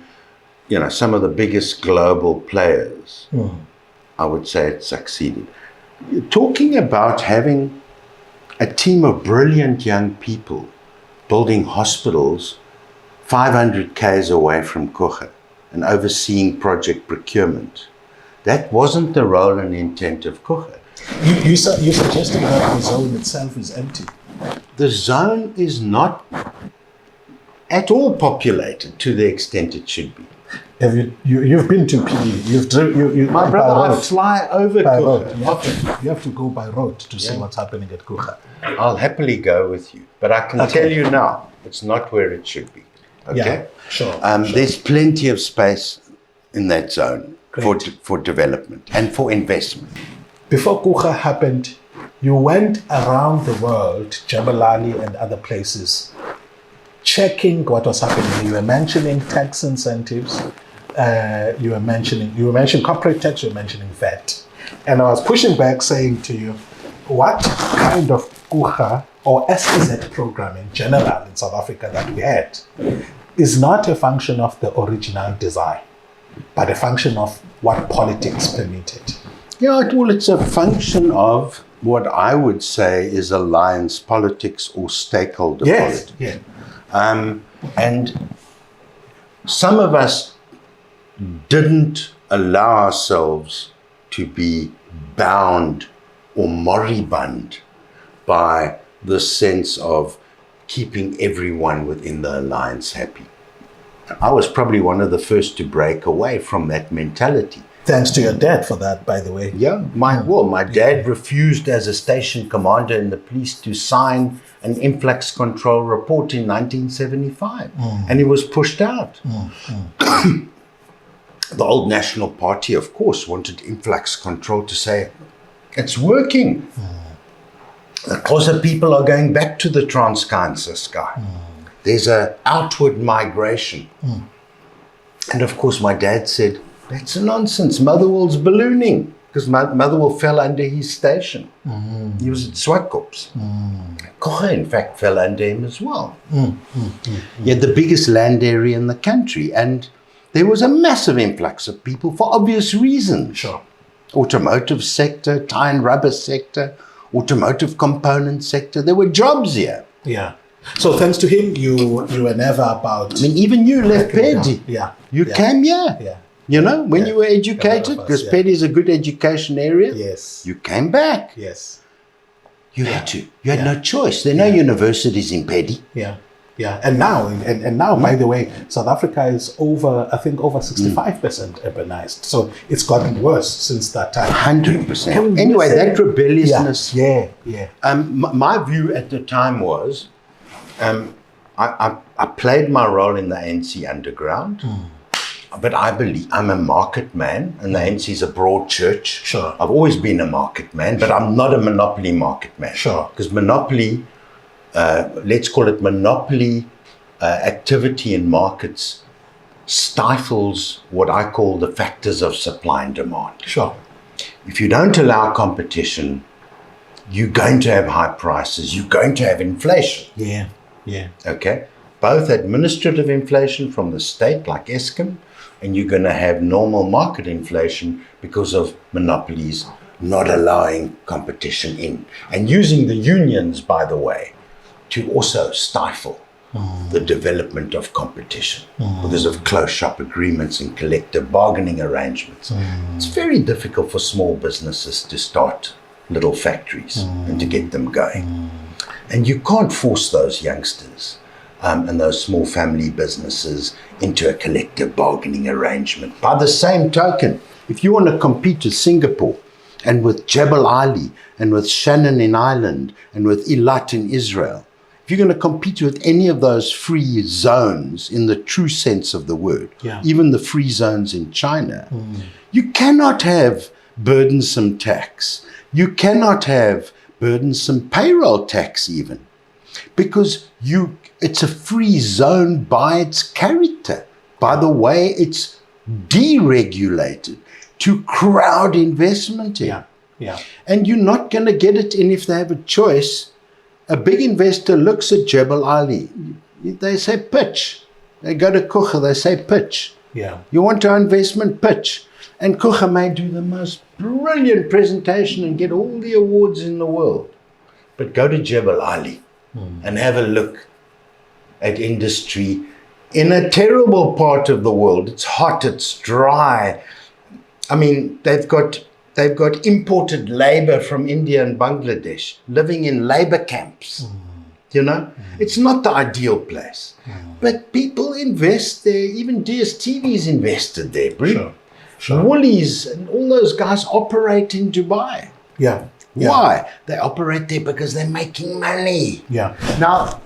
C: some of the biggest global players, I would say it succeeded. You're talking about having a team of brilliant young people building hospitals 500 k's away from Coega and overseeing project procurement. That wasn't the role and intent of Coega.
B: You're suggesting that the zone itself is empty.
C: The zone is not at all populated to the extent it should be.
B: Have you've been to PE?
C: My brother, I fly over
B: by
C: Coega.
B: road. You have to go by road to see what's happening at Coega.
C: I'll happily go with you, but I can tell you now, it's not where it should be. Okay?
B: Yeah, sure.
C: There's plenty of space in that zone
B: Great.
C: for development and for investment.
B: Before Coega happened, you went around the world, Jebel Ali and other places, checking what was happening. You were mentioning tax incentives. You were mentioning corporate tax. You were mentioning VAT, and I was pushing back, saying to you, what kind of Coega or SEZ program in general in South Africa that we had is not a function of the original design, but a function of what politics permitted.
C: Yeah, well, it's a function of what I would say is alliance politics or stakeholder politics.
B: Yeah.
C: And some of us didn't allow ourselves to be bound or moribund by the sense of keeping everyone within the alliance happy. I was probably one of the first to break away from that mentality.
B: Thanks to your dad for that, by the way.
C: Yeah, my dad refused as a station commander in the police to sign an influx control report in 1975, and he was pushed out. The old National Party, of course, wanted influx control to say, it's working. The Xhosa people are going back to the Transkei and Ciskei. There's an outward migration. And of course, my dad said, that's nonsense. Motherwell's ballooning, because Motherwell fell under his station. He was at Swartkops. Coega, in fact, fell under him as well. He had the biggest land area in the country, and there was a massive influx of people for obvious reasons.
B: Sure.
C: Automotive sector, tie and rubber sector, automotive component sector. There were jobs here.
B: Yeah. So thanks to him, you were never about.
C: I mean, even you left Pedi.
B: Yeah.
C: You came here.
B: Yeah.
C: When you were educated, because Pedi is a good education area.
B: Yes.
C: You came back.
B: Yes.
C: You had to. You had no choice. There are no universities in Pedi.
B: Yeah. Yeah, and now, by the way, South Africa is over 65% urbanized. So it's gotten worse since that time.
C: 100%. Anyway, that rebelliousness.
B: Yeah.
C: My view at the time was, I played my role in the ANC underground, but I believe I'm a market man, and the ANC is a broad church.
B: Sure.
C: I've always been a market man, but I'm not a monopoly market man.
B: Sure.
C: Because monopoly, let's call it monopoly activity in markets, stifles what I call the factors of supply and demand.
B: Sure.
C: If you don't allow competition, you're going to have high prices, you're going to have inflation.
B: Yeah.
C: Okay? Both administrative inflation from the state, like Eskom, and you're going to have normal market inflation because of monopolies not allowing competition in. And using the unions, by the way, to also stifle the development of competition because of closed shop agreements and collective bargaining arrangements. It's very difficult for small businesses to start little factories and to get them going. And you can't force those youngsters and those small family businesses into a collective bargaining arrangement. By the same token, if you want to compete with Singapore and with Jebel Ali and with Shannon in Ireland and with Eilat in Israel, if you're going to compete with any of those free zones in the true sense of the word, even the free zones in China, you cannot have burdensome tax. You cannot have burdensome payroll tax even, because it's a free zone by its character, by the way it's deregulated to crowd investment in. And you're not going to get it in if they have a choice. A big investor looks at Jebel Ali. They say pitch. They go to Coega, they say pitch. You want our investment, pitch. And Coega may do the most brilliant presentation and get all the awards in the world. But go to Jebel Ali and have a look at industry in a terrible part of the world. It's hot, it's dry. I mean, they've got imported labor from India and Bangladesh living in labor camps. It's not the ideal place. But people invest there. Even DSTV's invested there, Brie. Sure. Woolies and all those guys operate in Dubai. Why? They operate there because they're making money. Now,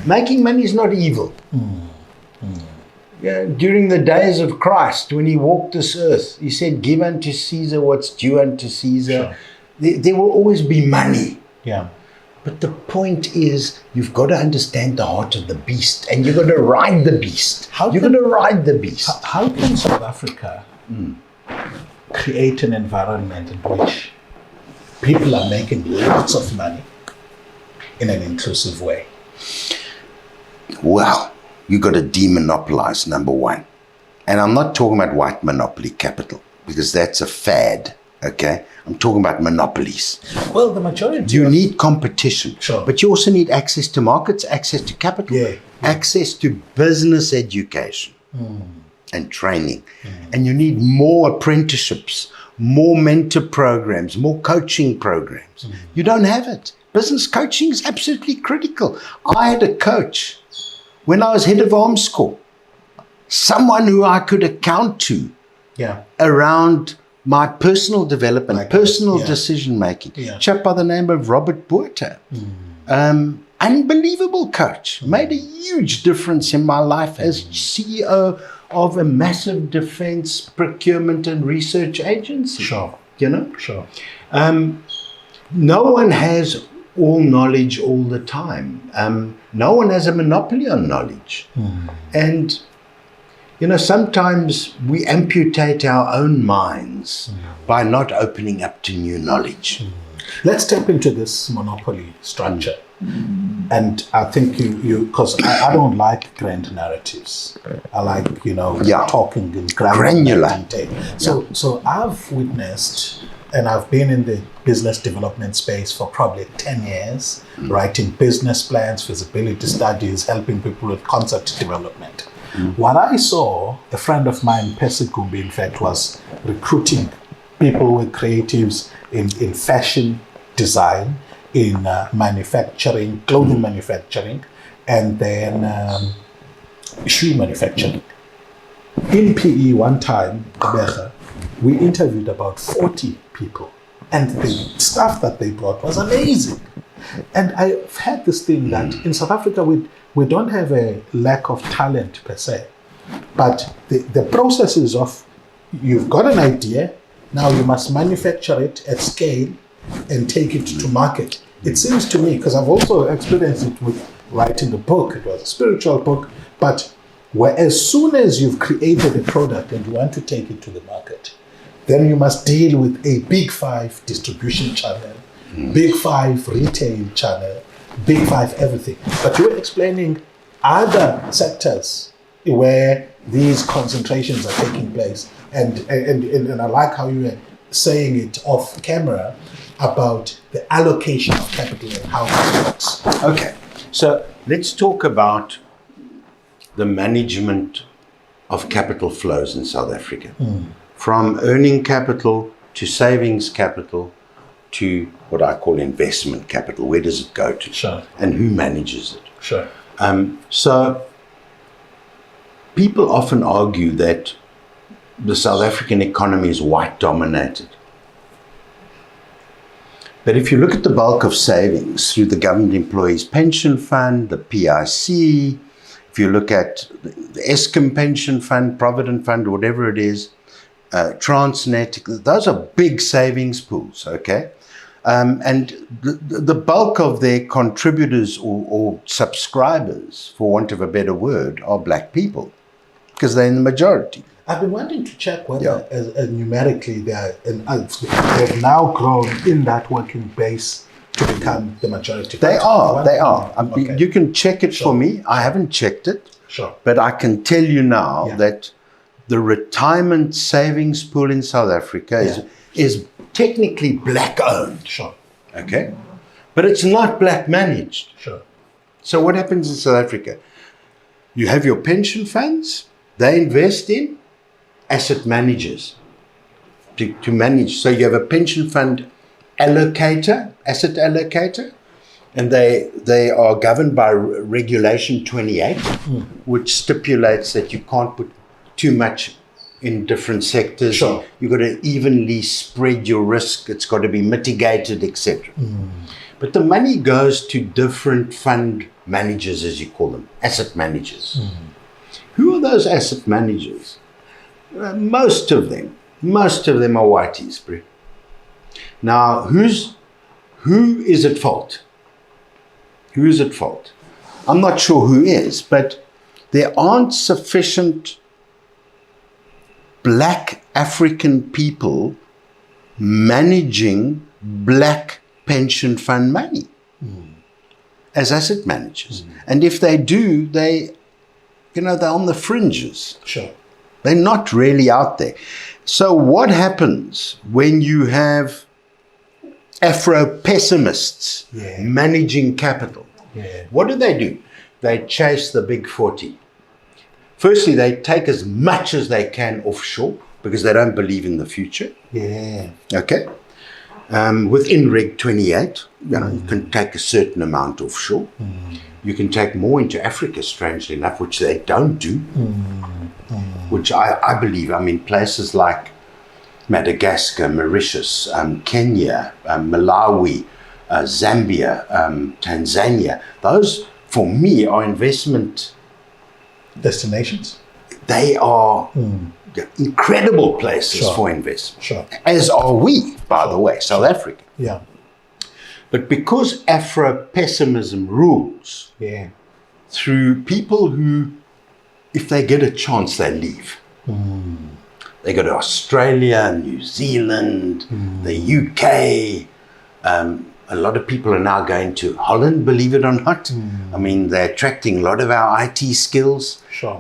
C: making money is not evil. During the days of Christ, when he walked this earth, he said, give unto Caesar what's due unto Caesar. There will always be money. But the point is, you've got to understand the heart of the beast, and you've got to ride the beast. How
B: can South Africa create an environment in which people are making lots of money in an inclusive way?
C: Well, you got to demonopolize, number one. And I'm not talking about white monopoly capital, because that's a fad, okay? I'm talking about monopolies.
B: Well, the majority.
C: You need competition.
B: Sure.
C: But you also need access to markets, access to capital, access to business education and training. And you need more apprenticeships, more mentor programs, more coaching programs. You don't have it. Business coaching is absolutely critical. I had a coach when I was head of arms corps, someone who I could account to around my personal development, personal decision-making. Chap by the name of Robert Botha. Unbelievable coach. Made a huge difference in my life as CEO of a massive defense procurement and research agency.
B: Sure.
C: No one has all knowledge all the time. No one has a monopoly on knowledge. And sometimes we amputate our own minds by not opening up to new knowledge.
B: Let's tap into this monopoly structure. And I think because I don't like grand narratives. I like, talking in granular detail. So I've witnessed, and I've been in the business development space for probably 10 years, writing business plans, feasibility studies, helping people with concept development. What I saw, a friend of mine, Percy Kumbi, in fact, was recruiting people with creatives in fashion design, in manufacturing, clothing manufacturing, and then shoe manufacturing. In PE one time, we interviewed about 40 people, and the stuff that they brought was amazing. And I've had this thing that in South Africa, we don't have a lack of talent per se, but the processes of, you've got an idea, now you must manufacture it at scale and take it to market. It seems to me, because I've also experienced it with writing a book, it was a spiritual book, but where as soon as you've created a product and you want to take it to the market, then you must deal with a big 5 distribution channel, big 5 retail channel, big 5 everything. But you're explaining other sectors where these concentrations are taking place. And I like how you were saying it off camera about the allocation of capital and how it works.
C: Okay, so let's talk about the management of capital flows in South Africa. From earning capital to savings capital to what I call investment capital. Where does it go to?
B: Sure.
C: And who manages it?
B: Sure.
C: So people often argue that the South African economy is white dominated. But if you look at the bulk of savings through the Government Employees Pension Fund, the PIC, if you look at the Eskom Pension Fund, Provident Fund, whatever it is, Transnet, those are big savings pools, okay? And the bulk of their contributors or subscribers, for want of a better word, are black people, because they're in the majority.
B: I've been wanting to check whether numerically they've now grown in that working base to become the majority.
C: They are.
B: Okay.
C: You can check it for me. I haven't checked it.
B: Sure.
C: But I can tell you now that the retirement savings pool in South Africa is technically black owned.
B: Sure.
C: Okay? But it's not black managed.
B: Sure.
C: So what happens in South Africa? You have your pension funds, they invest in asset managers to manage. So you have a pension fund allocator, asset allocator, and they are governed by Regulation 28, which stipulates that you can't put too much in different sectors.
B: Sure.
C: You've got to evenly spread your risk. It's got to be mitigated, etc. But the money goes to different fund managers, as you call them, asset managers. Who are those asset managers? Most of them are whiteys, bro. Now, who is at fault? Who is at fault? I'm not sure who is, but there aren't sufficient black African people managing black pension fund money as asset managers. And if they do, they're on the fringes.
B: Sure.
C: They're not really out there. So what happens when you have Afro-pessimists managing capital? What do? They chase the big 40. Firstly, they take as much as they can offshore because they don't believe in the future. Okay? Within Reg 28, you can take a certain amount offshore. You can take more into Africa, strangely enough, which they don't do. Which I believe, places like Madagascar, Mauritius, Kenya, Malawi, Zambia, Tanzania, those, for me, are investment
B: destinations.
C: They are incredible places for investment.
B: Sure.
C: As are we, by the way, South Africa.
B: Yeah.
C: But because Afro-pessimism rules through people who, if they get a chance, they leave. They go to Australia, New Zealand, the UK. A lot of people are now going to Holland, believe it or not. They're attracting a lot of our IT skills.
B: Sure.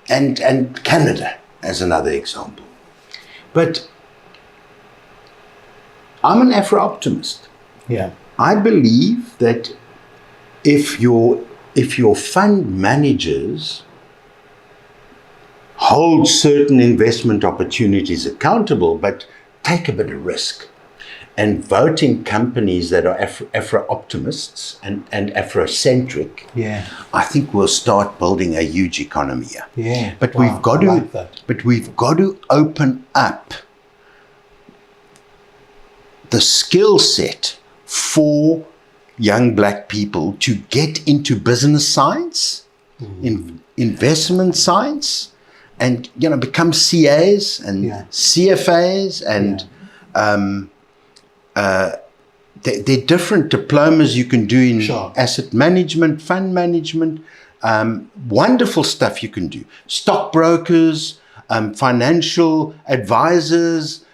C: And Canada as another example. But I'm an Afro-optimist.
B: Yeah.
C: I believe that if your fund managers hold certain investment opportunities accountable, but take a bit of risk, and voting companies that are Afro-optimists and Afrocentric, I think we'll start building a huge economy here.
B: Yeah.
C: But
B: Wow,
C: we've got to open up the skill set for young black people to get into business science, investment science, and become CAs and CFAs, and there are different diplomas you can do in asset management, fund management, wonderful stuff you can do. Stockbrokers, financial advisors,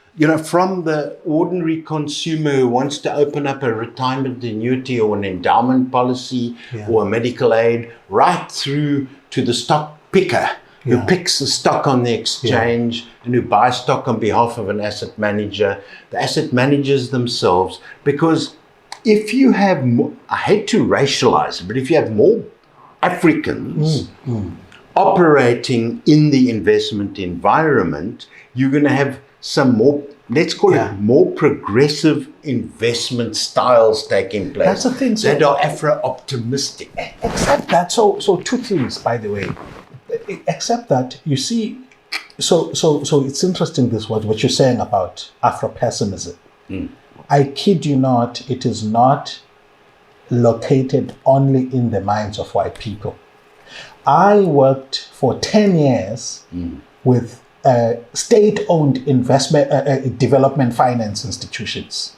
C: from the ordinary consumer who wants to open up a retirement annuity or an endowment policy or a medical aid, right through to the stock picker who picks the stock on the exchange and who buys stock on behalf of an asset manager, the asset managers themselves. Because if you have more, I hate to racialize it, but if you have more Africans operating in the investment environment, you're going to have some more, let's call it more progressive investment styles taking place.
B: That's the thing. So,
C: that are Afro-optimistic.
B: Except that, so two things, by the way. Except that, you see, so it's interesting what you're saying about Afro-pessimism. I kid you not, it is not located only in the minds of white people. I worked for 10 years with state-owned investment development finance institutions,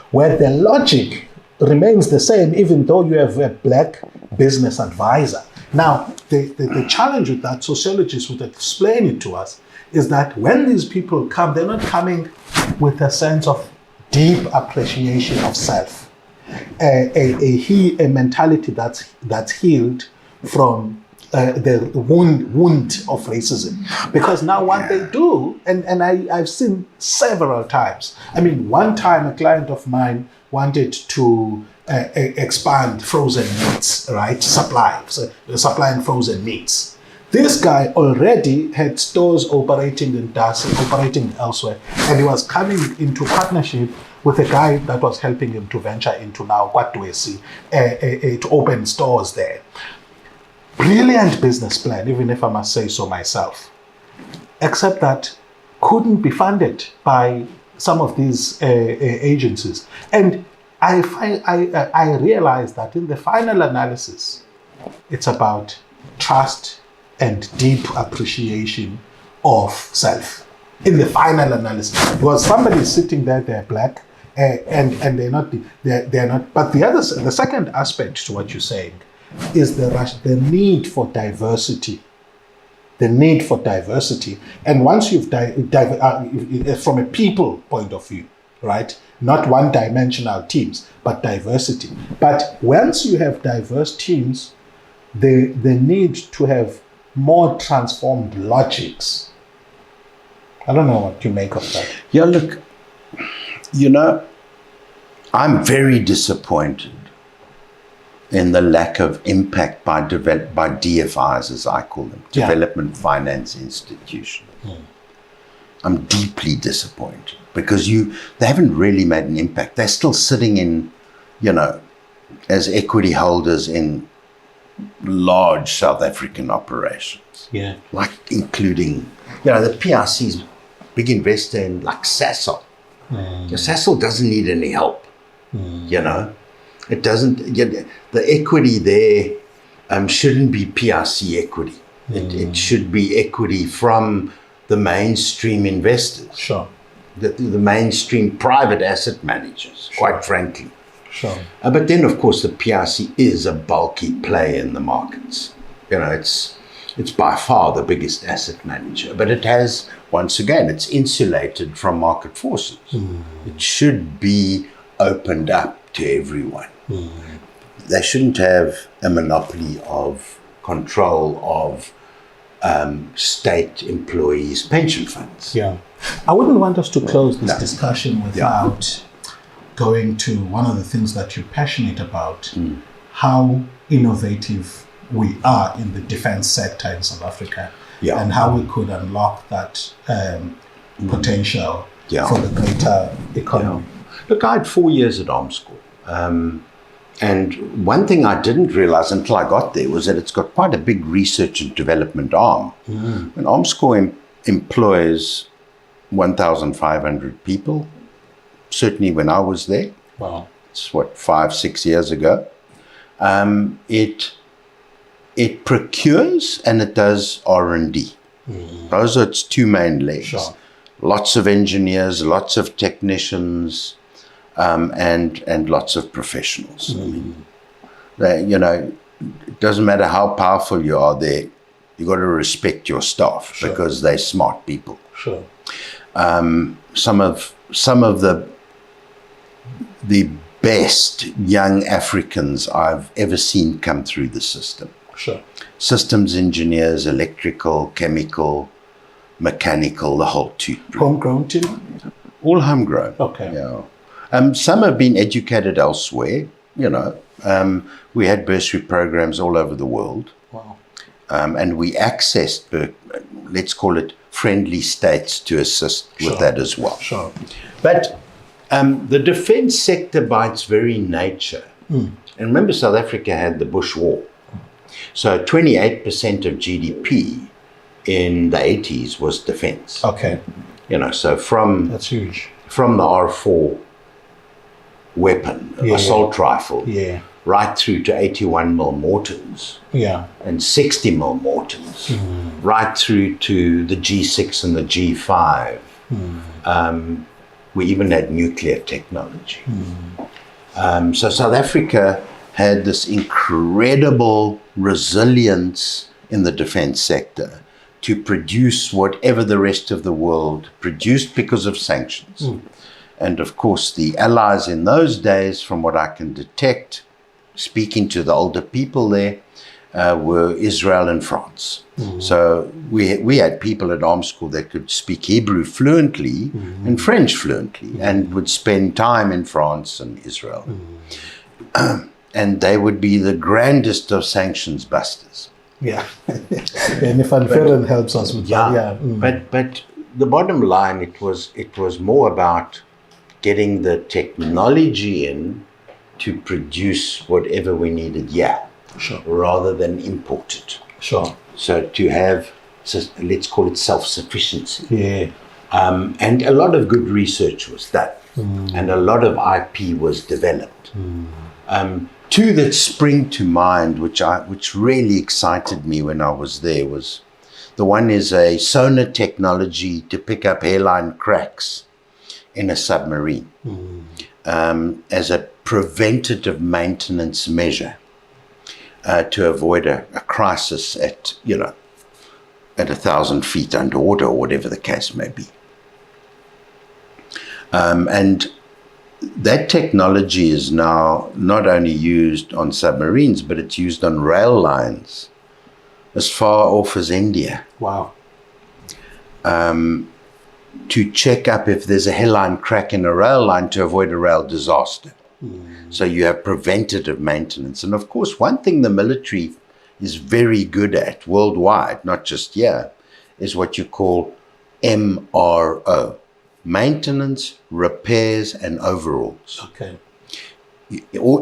B: where the logic remains the same, even though you have a black business advisor. Now, the challenge with that, sociologists would explain it to us, is that when these people come, they're not coming with a sense of deep appreciation of self, a mentality that's healed from the wound of racism. Because now what they do, and I've seen several times. I mean, one time a client of mine wanted to expand frozen meats, right? Supplying frozen meats. This guy already had stores operating in Darcy, operating elsewhere, and he was coming into partnership with a guy that was helping him to venture into now Kwatwesi, to open stores there. Brilliant business plan, even if I must say so myself, except that couldn't be funded by some of these agencies. And I realized that in the final analysis, it's about trust and deep appreciation of self. In the final analysis, because somebody is sitting there, they're black, and they're not. But the second aspect to what you're saying is the need for diversity. The need for diversity, and once you've from a people point of view, right? Not one-dimensional teams, but diversity. But once you have diverse teams, they need to have more transformed logics. I don't know what you make of that.
C: Yeah, look, I'm very disappointed in the lack of impact by DFIs, as I call them, Development Finance Institutions. I'm deeply disappointed because they haven't really made an impact. They're still sitting in, as equity holders in large South African operations.
B: Yeah.
C: Like including, the PRC's big investor in like Sasol. Sasol doesn't need any help, It doesn't, the equity there shouldn't be PRC equity. It should be equity from the mainstream investors.
B: Sure.
C: The mainstream private asset managers, quite frankly.
B: Sure.
C: But then, of course, the PRC is a bulky player in the markets. It's by far the biggest asset manager. But it has, once again, it's insulated from market forces. It should be opened up to everyone. They shouldn't have a monopoly of control of state employees' pension funds.
B: Yeah. I wouldn't want us to close this discussion without going to one of the things that you're passionate about, how innovative we are in the defense sector in South Africa, and how we could unlock that potential for the greater economy.
C: Look, I had 4 years at arms school. And one thing I didn't realize until I got there was that it's got quite a big research and development arm. And arms school employs 1,500 people, certainly when I was there.
B: Wow.
C: It's 5-6 years ago. It procures and it does R&D. Those are its two main legs.
B: Sure.
C: Lots of engineers, lots of technicians, and lots of professionals. I mean, it doesn't matter how powerful you are there, you got to respect your staff because they're smart people.
B: Sure.
C: Some of the best young Africans I've ever seen come through the system.
B: Sure.
C: Systems engineers, electrical, chemical, mechanical, the whole toot.
B: Homegrown too?
C: All homegrown.
B: Okay.
C: Yeah. Some have been educated elsewhere. We had bursary programs all over the world.
B: Wow.
C: And we accessed, let's call it, friendly states to assist with that as well.
B: Sure.
C: But the defense sector, by its very nature, and remember South Africa had the Bush War. So 28% of GDP in the 80s was defense.
B: Okay.
C: So
B: That's huge.
C: from the R4 weapon, assault rifle, right through to 81mm mortars and 60mm mortars, right through to the G6 and the G5. We even had nuclear technology. So South Africa had this incredible resilience in the defense sector to produce whatever the rest of the world produced because of sanctions. And of course, the allies in those days, from what I can detect, speaking to the older people there, were Israel and France. So we had people at arms school that could speak Hebrew fluently and French fluently and would spend time in France and Israel. And they would be the grandest of sanctions busters.
B: Yeah. And if Unferren helps us with that.
C: But the bottom line, it was more about getting the technology in to produce whatever we needed rather than import it.
B: Sure.
C: So to have, let's call it self-sufficiency.
B: Yeah.
C: And a lot of good research was done. And a lot of IP was developed. Two that spring to mind, which really excited me when I was there, was the one is a sonar technology to pick up hairline cracks in a submarine as a preventative maintenance measure to avoid a crisis at 1,000 feet underwater or whatever the case may be. And that technology is now not only used on submarines, but it's used on rail lines as far off as India.
B: Wow.
C: To check up if there's a hairline crack in a rail line to avoid a rail disaster. So you have preventative maintenance. And of course, one thing the military is very good at worldwide, not just here, is what you call MRO. Maintenance, repairs, and overhauls.
B: Okay.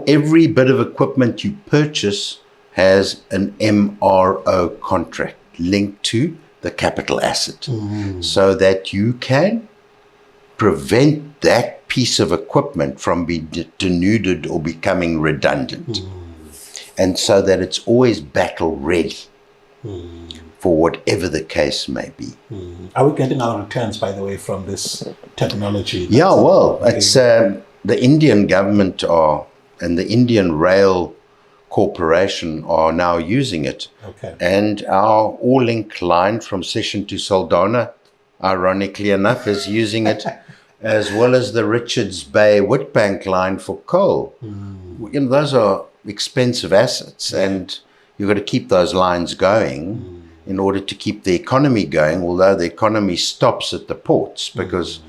C: Every bit of equipment you purchase has an MRO contract linked to the capital asset, so that you can prevent that piece of equipment from being denuded or becoming redundant, and so that it's always battle ready. For whatever the case may be.
B: Are we getting our returns, by the way, from this technology?
C: Yeah, well, it's the Indian government and the Indian Rail Corporation are now using it.
B: Okay. And
C: our all-link line from Sishen to Saldanha, ironically enough, is using it, as well as the Richards Bay Witbank line for coal. Those are expensive assets, and you've got to keep those lines going in order to keep the economy going, although the economy stops at the ports because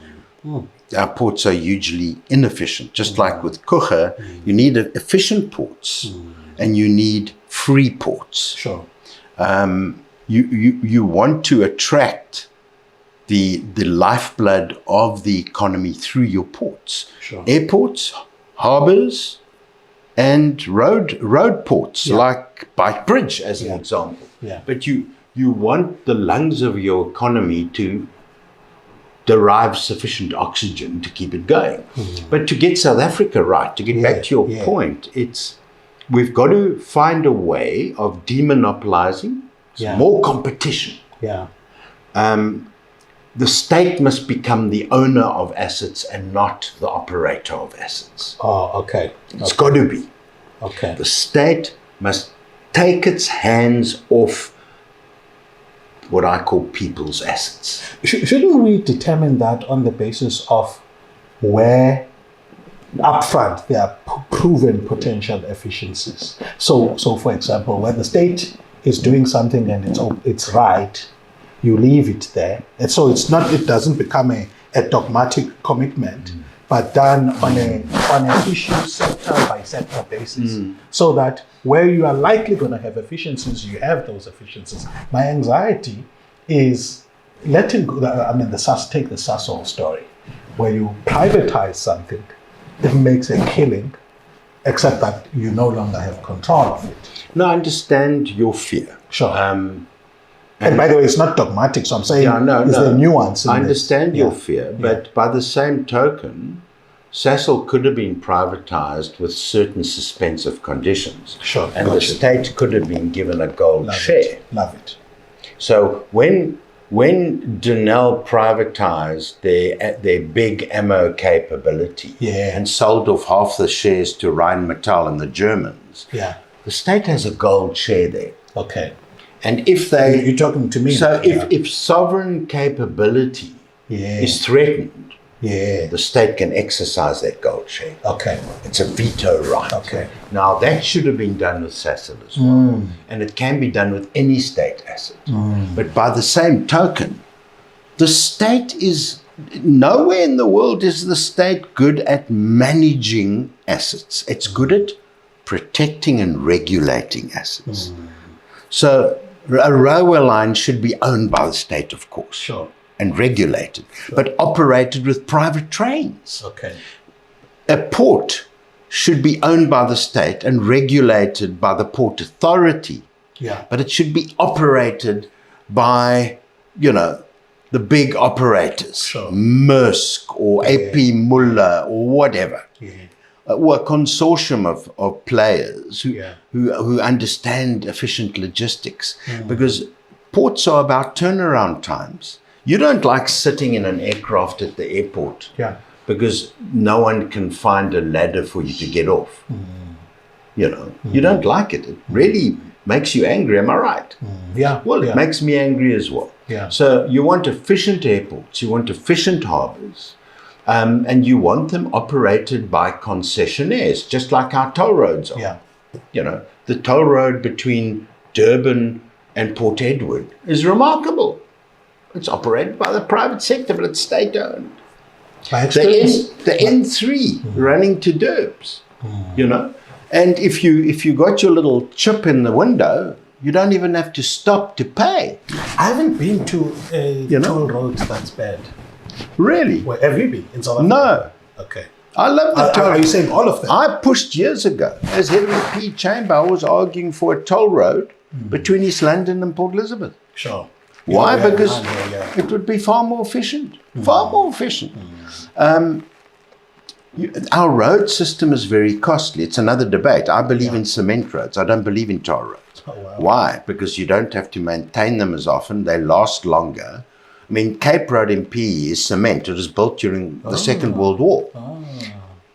C: our ports are hugely inefficient. Just like with Coega, you need efficient ports and you need free ports.
B: Sure.
C: You want to attract the lifeblood of the economy through your ports.
B: Sure.
C: Airports, harbours, and road ports, like Bike Bridge as an example.
B: Yeah.
C: But you want the lungs of your economy to derive sufficient oxygen to keep it going. But to get South Africa right, to get back to your point, we've got to find a way of demonopolizing. More competition.
B: Yeah.
C: The state must become the owner of assets and not the operator of assets.
B: Oh, okay.
C: It's got to be.
B: Okay.
C: The state must take its hands off what I call people's assets.
B: Shouldn't we determine that on the basis of where upfront there are proven potential efficiencies? So for example, when the state is doing something and it's right, you leave it there, and so it doesn't become a dogmatic commitment, but done on an issue sector by sector basis, so that where you are likely going to have efficiencies, you have those efficiencies. My anxiety is letting go. Take the Sasol story, where you privatize something, it makes a killing, except that you no longer have control of it.
C: No, I understand your fear.
B: Sure. And by the way, it's not dogmatic, so I'm saying there's a nuance in
C: I understand
B: this.
C: your fear, but by the same token, Sasol could have been privatized with certain suspensive conditions.
B: Sure.
C: And the state could have been given a gold share.
B: Love it.
C: So when Denel privatized their big ammo capability and sold off half the shares to Rheinmetall and the Germans, the state has a gold share there.
B: Okay.
C: And if they...
B: You're talking to me.
C: So if sovereign capability is threatened, the state can exercise that gold share.
B: Okay.
C: It's a veto right.
B: Okay.
C: Now, that should have been done with Sasol as well. And it can be done with any state asset. But by the same token, the state is... Nowhere in the world is the state good at managing assets. It's good at protecting and regulating assets. So a railway line should be owned by the state, of course.
B: Sure.
C: And regulated, but operated with private trains.
B: Okay.
C: A port should be owned by the state and regulated by the Port Authority.
B: Yeah.
C: But it should be operated by, the big operators,
B: Sure.
C: Maersk or A.P. Muller or whatever. Or a consortium of players who understand efficient logistics. Because ports are about turnaround times. You don't like sitting in an aircraft at the airport because no one can find a ladder for you to get off. You don't like it. It really makes you angry, am I right? It makes me angry as well. So you want efficient airports, you want efficient harbours, and you want them operated by concessionaires, just like our toll roads are. The toll road between Durban and Port Edward is remarkable. It's operated by the private sector, but it's state-owned. The N3 running to Derbs, And if you got your little chip in the window, you don't even have to stop to pay.
B: I haven't been to a toll road that's bad.
C: Really?
B: Well, have you been in South Africa?
C: No.
B: Okay.
C: I love the toll.
B: Are you saying all of them?
C: I pushed years ago. As Henry P. Chamber, I was arguing for a toll road between East London and Port Elizabeth.
B: Sure.
C: Why? Because it would be far more efficient. Far more efficient. Our road system is very costly. It's another debate. I believe in cement roads. I don't believe in tar roads.
B: Oh, wow.
C: Why? Because you don't have to maintain them as often. They last longer. I mean, Cape Road in PE is cement. It was built during the Second World War.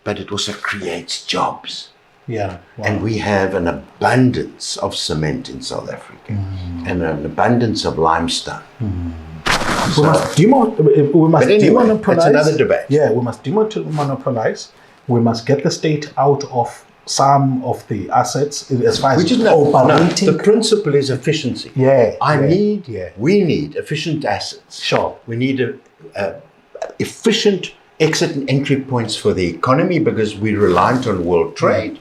C: But it also creates jobs. And we have an abundance of cement in South Africa and an abundance of limestone.
B: We must demonopolize.
C: That's another debate.
B: We must demonopolize. We must get the state out of some of the assets as far as operating.
C: The principle is efficiency. We need efficient assets.
B: Sure.
C: We need efficient exit and entry points for the economy because we're reliant on world trade.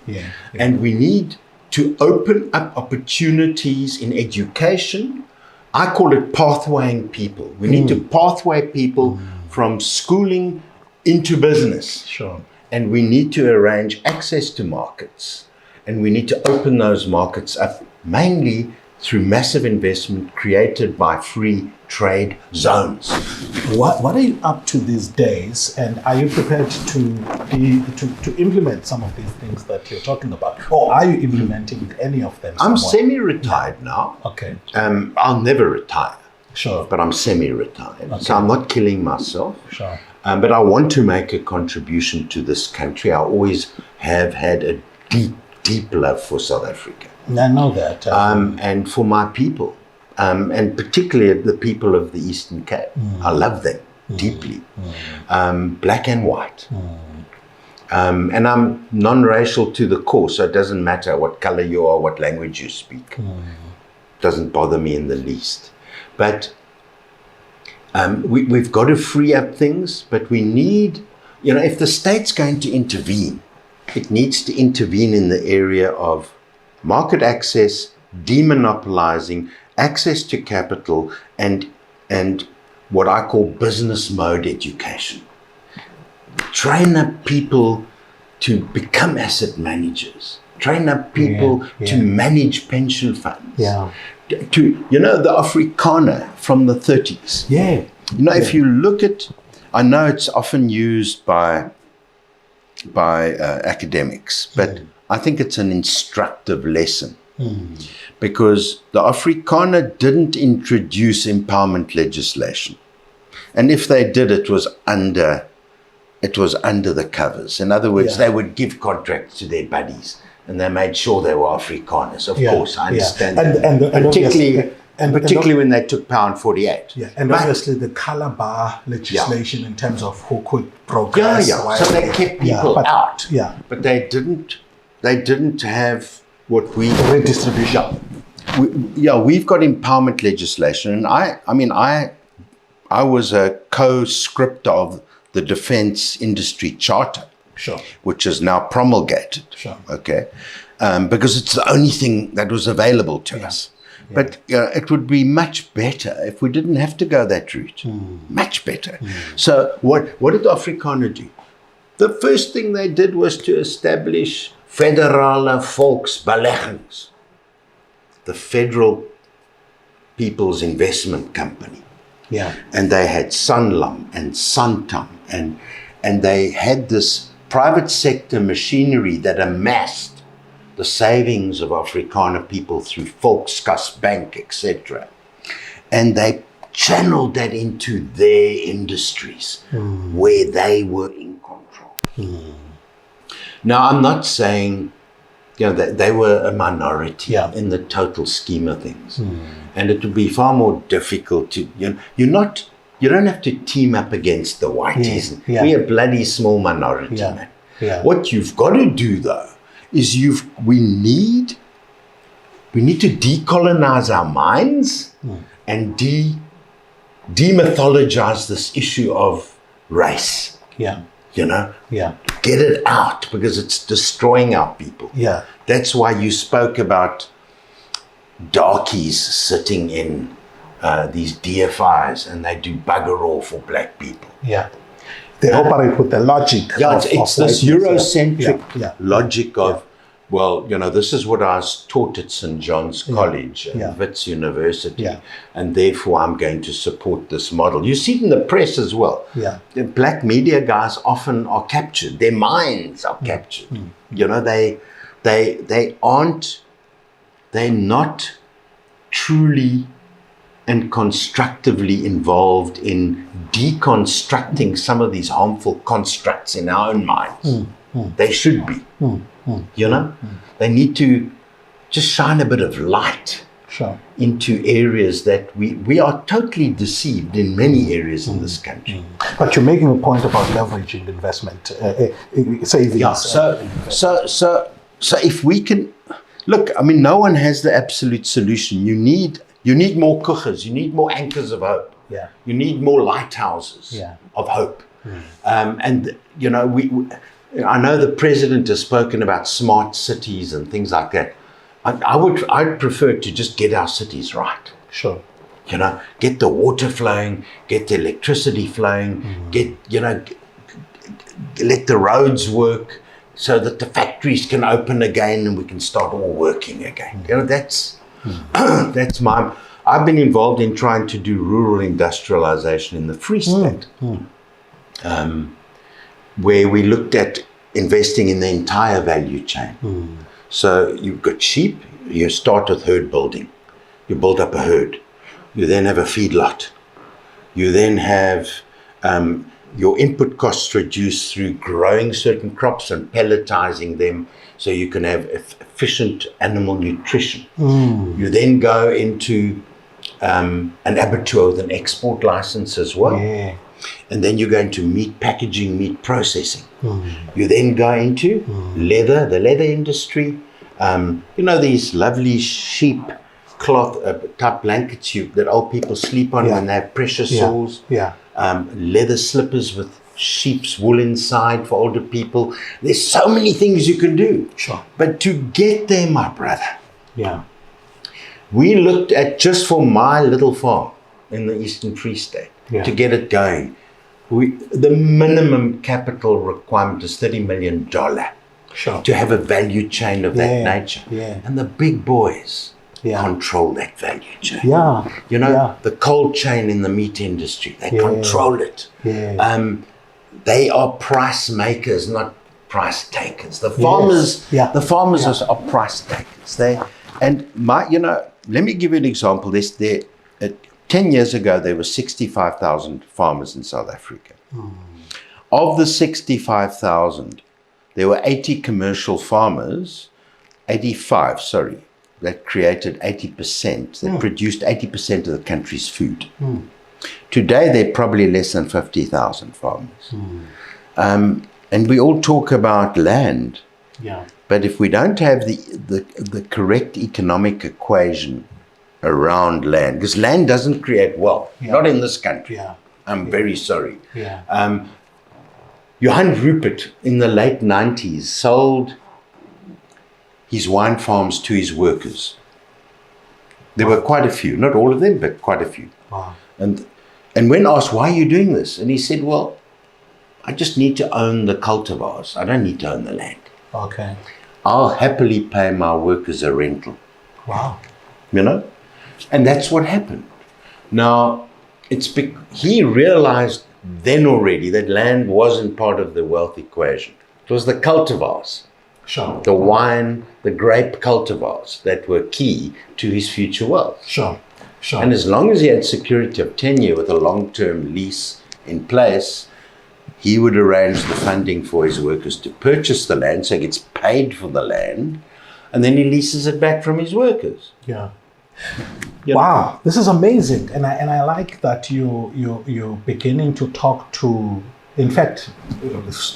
C: And we need to open up opportunities in education I call it pathwaying people. We need to pathway people from schooling into business.
B: Sure.
C: And we need to arrange access to markets. And we need to open those markets up mainly through massive investment created by free trade zones.
B: What are you up to these days, and are you prepared to implement some of these things that you're talking about, or are you implementing any of them?
C: I'm
B: somewhat?
C: semi-retired now.
B: Okay.
C: I'll never retire,
B: Sure.
C: but I'm semi-retired.
B: Okay.
C: So I'm not killing myself.
B: Sure.
C: But I want to make a contribution to this country. I always have had a deep, deep love for South Africa.
B: I know that.
C: And for my people, and particularly the people of the Eastern Cape. I love them deeply, black and white. And I'm non-racial to the core, so it doesn't matter what color you are, what language you speak. Doesn't bother me in the least. But we've got to free up things, but we need, if the state's going to intervene, it needs to intervene in the area of market access, demonopolizing, access to capital, and what I call business mode education. Train up people to become asset managers. Train up people to manage pension funds.
B: Yeah.
C: To, the Afrikaner from the 30s.
B: Yeah.
C: If you look at, I know it's often used by academics, but I think it's an instructive lesson because the Afrikaner didn't introduce empowerment legislation, and if they did, it was under the covers. In other words, they would give contracts to their buddies, and they made sure they were Afrikaners. Of course, I understand that. And particularly when they took power in 48.
B: Yeah, and obviously the color bar legislation in terms of who could progress.
C: So they kept people out.
B: Yeah.
C: But they didn't have what we
B: redistribution.
C: We've got empowerment legislation, and I was a co-scriptor of the Defence Industry Charter, which is now promulgated. Okay, because it's the only thing that was available to us. But it would be much better if we didn't have to go that route. Much better. So what did the Afrikaner do? The first thing they did was to establish Federale Volksbeleggings, the Federal People's Investment Company.
B: Yeah.
C: And they had Sanlam and Santam, and they had this private sector machinery that amassed the savings of Afrikaner people through Volkskas Bank, etc. And they channeled that into their industries where they were in control. Now, I'm not saying that they were a minority in the total scheme of things. And it would be far more difficult to, you don't have to team up against the whiteys. We're a bloody small minority, man. What you've got to do, though, is we need to decolonize our minds and demythologize this issue of race. Get it out because it's destroying our people. That's why you spoke about darkies sitting in these DFIs and they do bugger all for black people.
B: They operate with the logic.
C: It's this Eurocentric logic of, this is what I was taught at St. John's College and Wits University, and therefore I'm going to support this model. You see it in the press as well. The black media guys often are captured. Their minds are captured. They're not truly and constructively involved in deconstructing some of these harmful constructs in our own minds. They should be. They need to just shine a bit of light into areas that we are totally deceived in many areas in this country.
B: But you're making a point about leveraging investment, savings.
C: So if we can look, no one has the absolute solution. You need more kuchas, you need more anchors of hope. You need more lighthouses of hope. I know the president has spoken about smart cities and things like that. I'd prefer to just get our cities right. get the water flowing, get the electricity flowing, let the roads work so that the factories can open again and we can start all working again. That's I've been involved in trying to do rural industrialization in the Free State, where we looked at investing in the entire value chain. So you've got sheep, you start with herd building. You build up a herd. You then have a feedlot. You then have your input costs reduced through growing certain crops and pelletizing them so you can have efficient animal nutrition. You then go into an abattoir with an export license as well. And then you go into meat packaging, meat processing. You then go into leather, the leather industry. These lovely sheep cloth type blankets that old people sleep on when they have pressure sores. Leather slippers with sheep's wool inside for older people. There's so many things you can do. But to get there, my brother, we looked at, just for my little farm in the Eastern Free State, to get it going, the minimum capital requirement is $30 million to have a value chain of that nature. And the big boys control that value chain. The cold chain in the meat industry, they control it. They are price makers, not price takers. The farmers, are price takers. Let me give you an example. 10 years ago, there were 65,000 farmers in South Africa. Of the 65,000, there were 85, that created 80%, that produced 80% of the country's food. Today, there are probably less than 50,000 farmers. And we all talk about land, but if we don't have the correct economic equation around land, because land doesn't create wealth, not in this country. I'm very sorry. Johann Rupert in the late 90s sold his wine farms to his workers. There were quite a few, not all of them, but quite a few. And when asked, why are you doing this? And he said, well, I just need to own the cultivars. I don't need to own the land. I'll happily pay my workers a rental. And that's what happened. Now, he realized then already that land wasn't part of the wealth equation. It was the cultivars, the wine, the grape cultivars that were key to his future wealth. And as long as he had security of tenure with a long-term lease in place, he would arrange the funding for his workers to purchase the land, so he gets paid for the land, and then he leases it back from his workers.
B: Wow, this is amazing, and I like that you're beginning to talk to. In fact,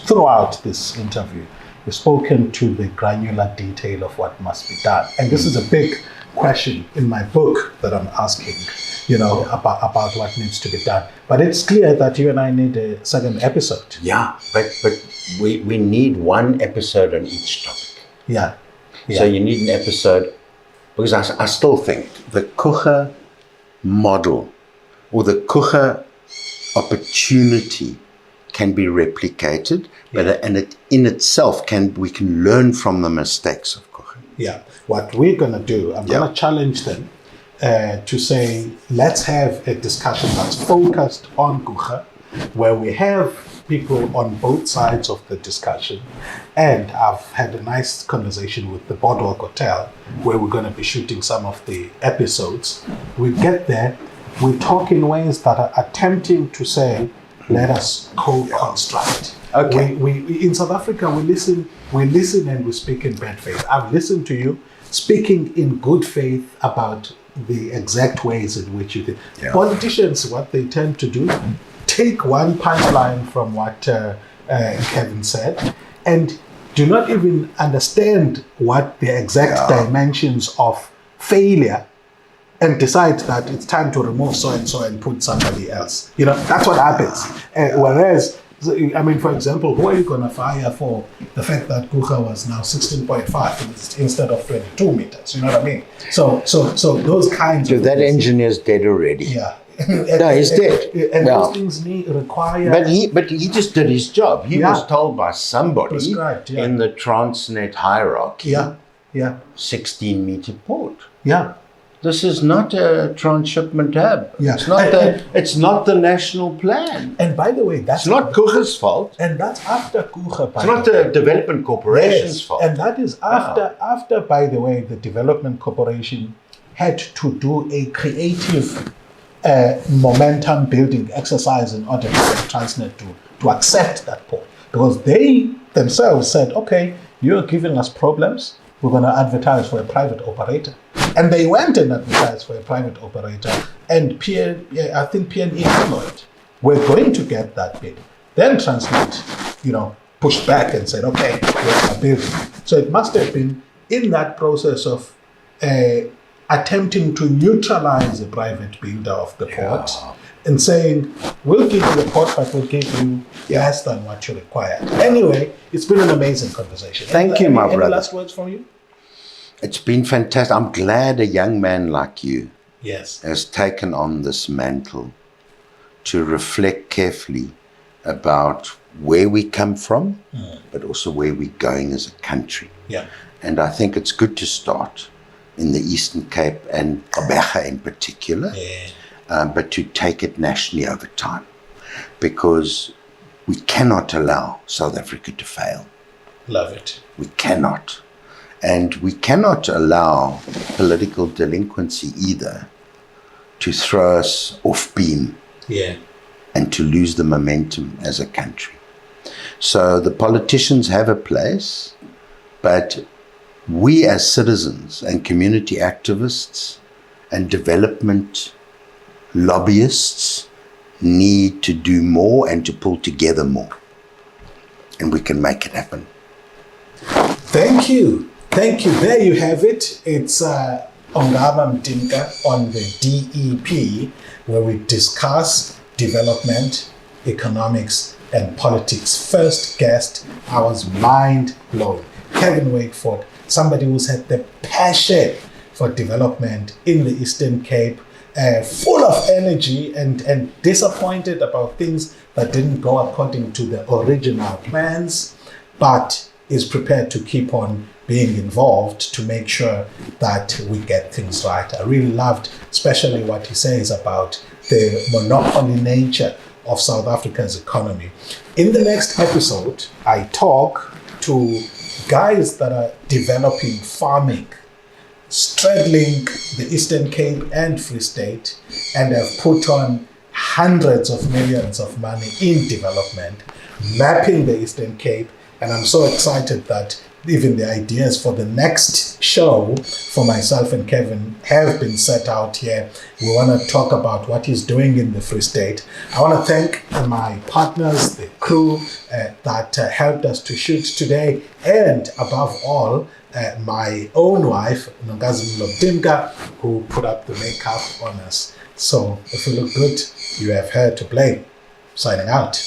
B: throughout this interview, you've spoken to the granular detail of what must be done, and this is a big question in my book that I'm asking, about what needs to be done. But it's clear that you and I need a second episode.
C: But we need one episode on each topic. So you need an episode. Because I still think the Coega model or the Coega opportunity can be replicated, and it in itself we can learn from the mistakes of Coega.
B: What we're going to do, I'm going to challenge them to say, let's have a discussion that's focused on Coega, where we have people on both sides of the discussion. And I've had a nice conversation with the Boardwalk Hotel, where we're going to be shooting some of the episodes. We get there, we talk in ways that are attempting to say, let us co-construct. We in South Africa, we listen and we speak in bad faith. I've listened to you speaking in good faith about the exact ways in which you think. Politicians, what they tend to do, take one punchline from what Kevin said and do not even understand what the exact dimensions of failure, and decide that it's time to remove so and so and put somebody else. That's what happens. Whereas So, I mean, for example, who are you going to fire for the fact that Coega was now 16.5 instead of 22 meters? You know what I mean? So those kinds
C: So
B: of
C: that
B: things,
C: engineer's dead already.
B: yeah.
C: No, he's dead.
B: And
C: Yeah.
B: those things require.
C: But he just did his job. He
B: Yeah.
C: was told by somebody
B: Prescribed, yeah.
C: in the Transnet hierarchy,
B: Yeah.
C: 16-meter port.
B: Yeah.
C: This is not a transshipment hub.
B: Yeah.
C: It's not the national plan.
B: And by the way, that's
C: It's not Coega's fault.
B: And that's after Coega.
C: It's not the development corporation's fault.
B: And that is after, by the way, the development corporation had to do a creative momentum building exercise in order to get Transnet to accept that port. Because they themselves said, okay, you're giving us problems, we're going to advertise for a private operator. And they went and advertised for a private operator, and I think PNE Lloyd were going to get that bid. Then Transnet, pushed back and said, okay, we're building. So it must have been in that process of attempting to neutralize the private builder of the port and saying, we'll give you the port, but we'll give you less than what you require. Anyway, it's been an amazing conversation.
C: Thank you, my brother.
B: Any last words from you?
C: It's been fantastic. I'm glad a young man like you has taken on this mantle to reflect carefully about where we come from, but also where we're going as a country.
B: Yeah.
C: And I think it's good to start in the Eastern Cape and Qabaka in particular, but to take it nationally over time, because we cannot allow South Africa to fail.
B: Love it.
C: We cannot. And we cannot allow political delinquency either to throw us off beam and to lose the momentum as a country. So the politicians have a place, but we as citizens and community activists and development lobbyists need to do more and to pull together more. And we can make it happen.
B: Thank you. Thank you. There you have it. It's Ongama Mtimka on the D.E.P, where we discuss development, economics, and politics. First guest, I was mind blown. K-word Wakeford, somebody who's had the passion for development in the Eastern Cape, full of energy and disappointed about things that didn't go according to the original plans, but is prepared to keep on being involved to make sure that we get things right. I really loved especially what he says about the monopoly nature of South Africa's economy. In the next episode, I talk to guys that are developing farming, straddling the Eastern Cape and Free State, and have put on hundreds of millions of money in development, mapping the Eastern Cape. And I'm so excited that even the ideas for the next show for myself and Kevin have been set out here. We want to talk about what he's doing in the Free State. I want to thank my partners, the crew that helped us to shoot today, and above all, my own wife, Ongama Mtimka, who put up the makeup on us. So if you look good, you have her to blame. Signing out.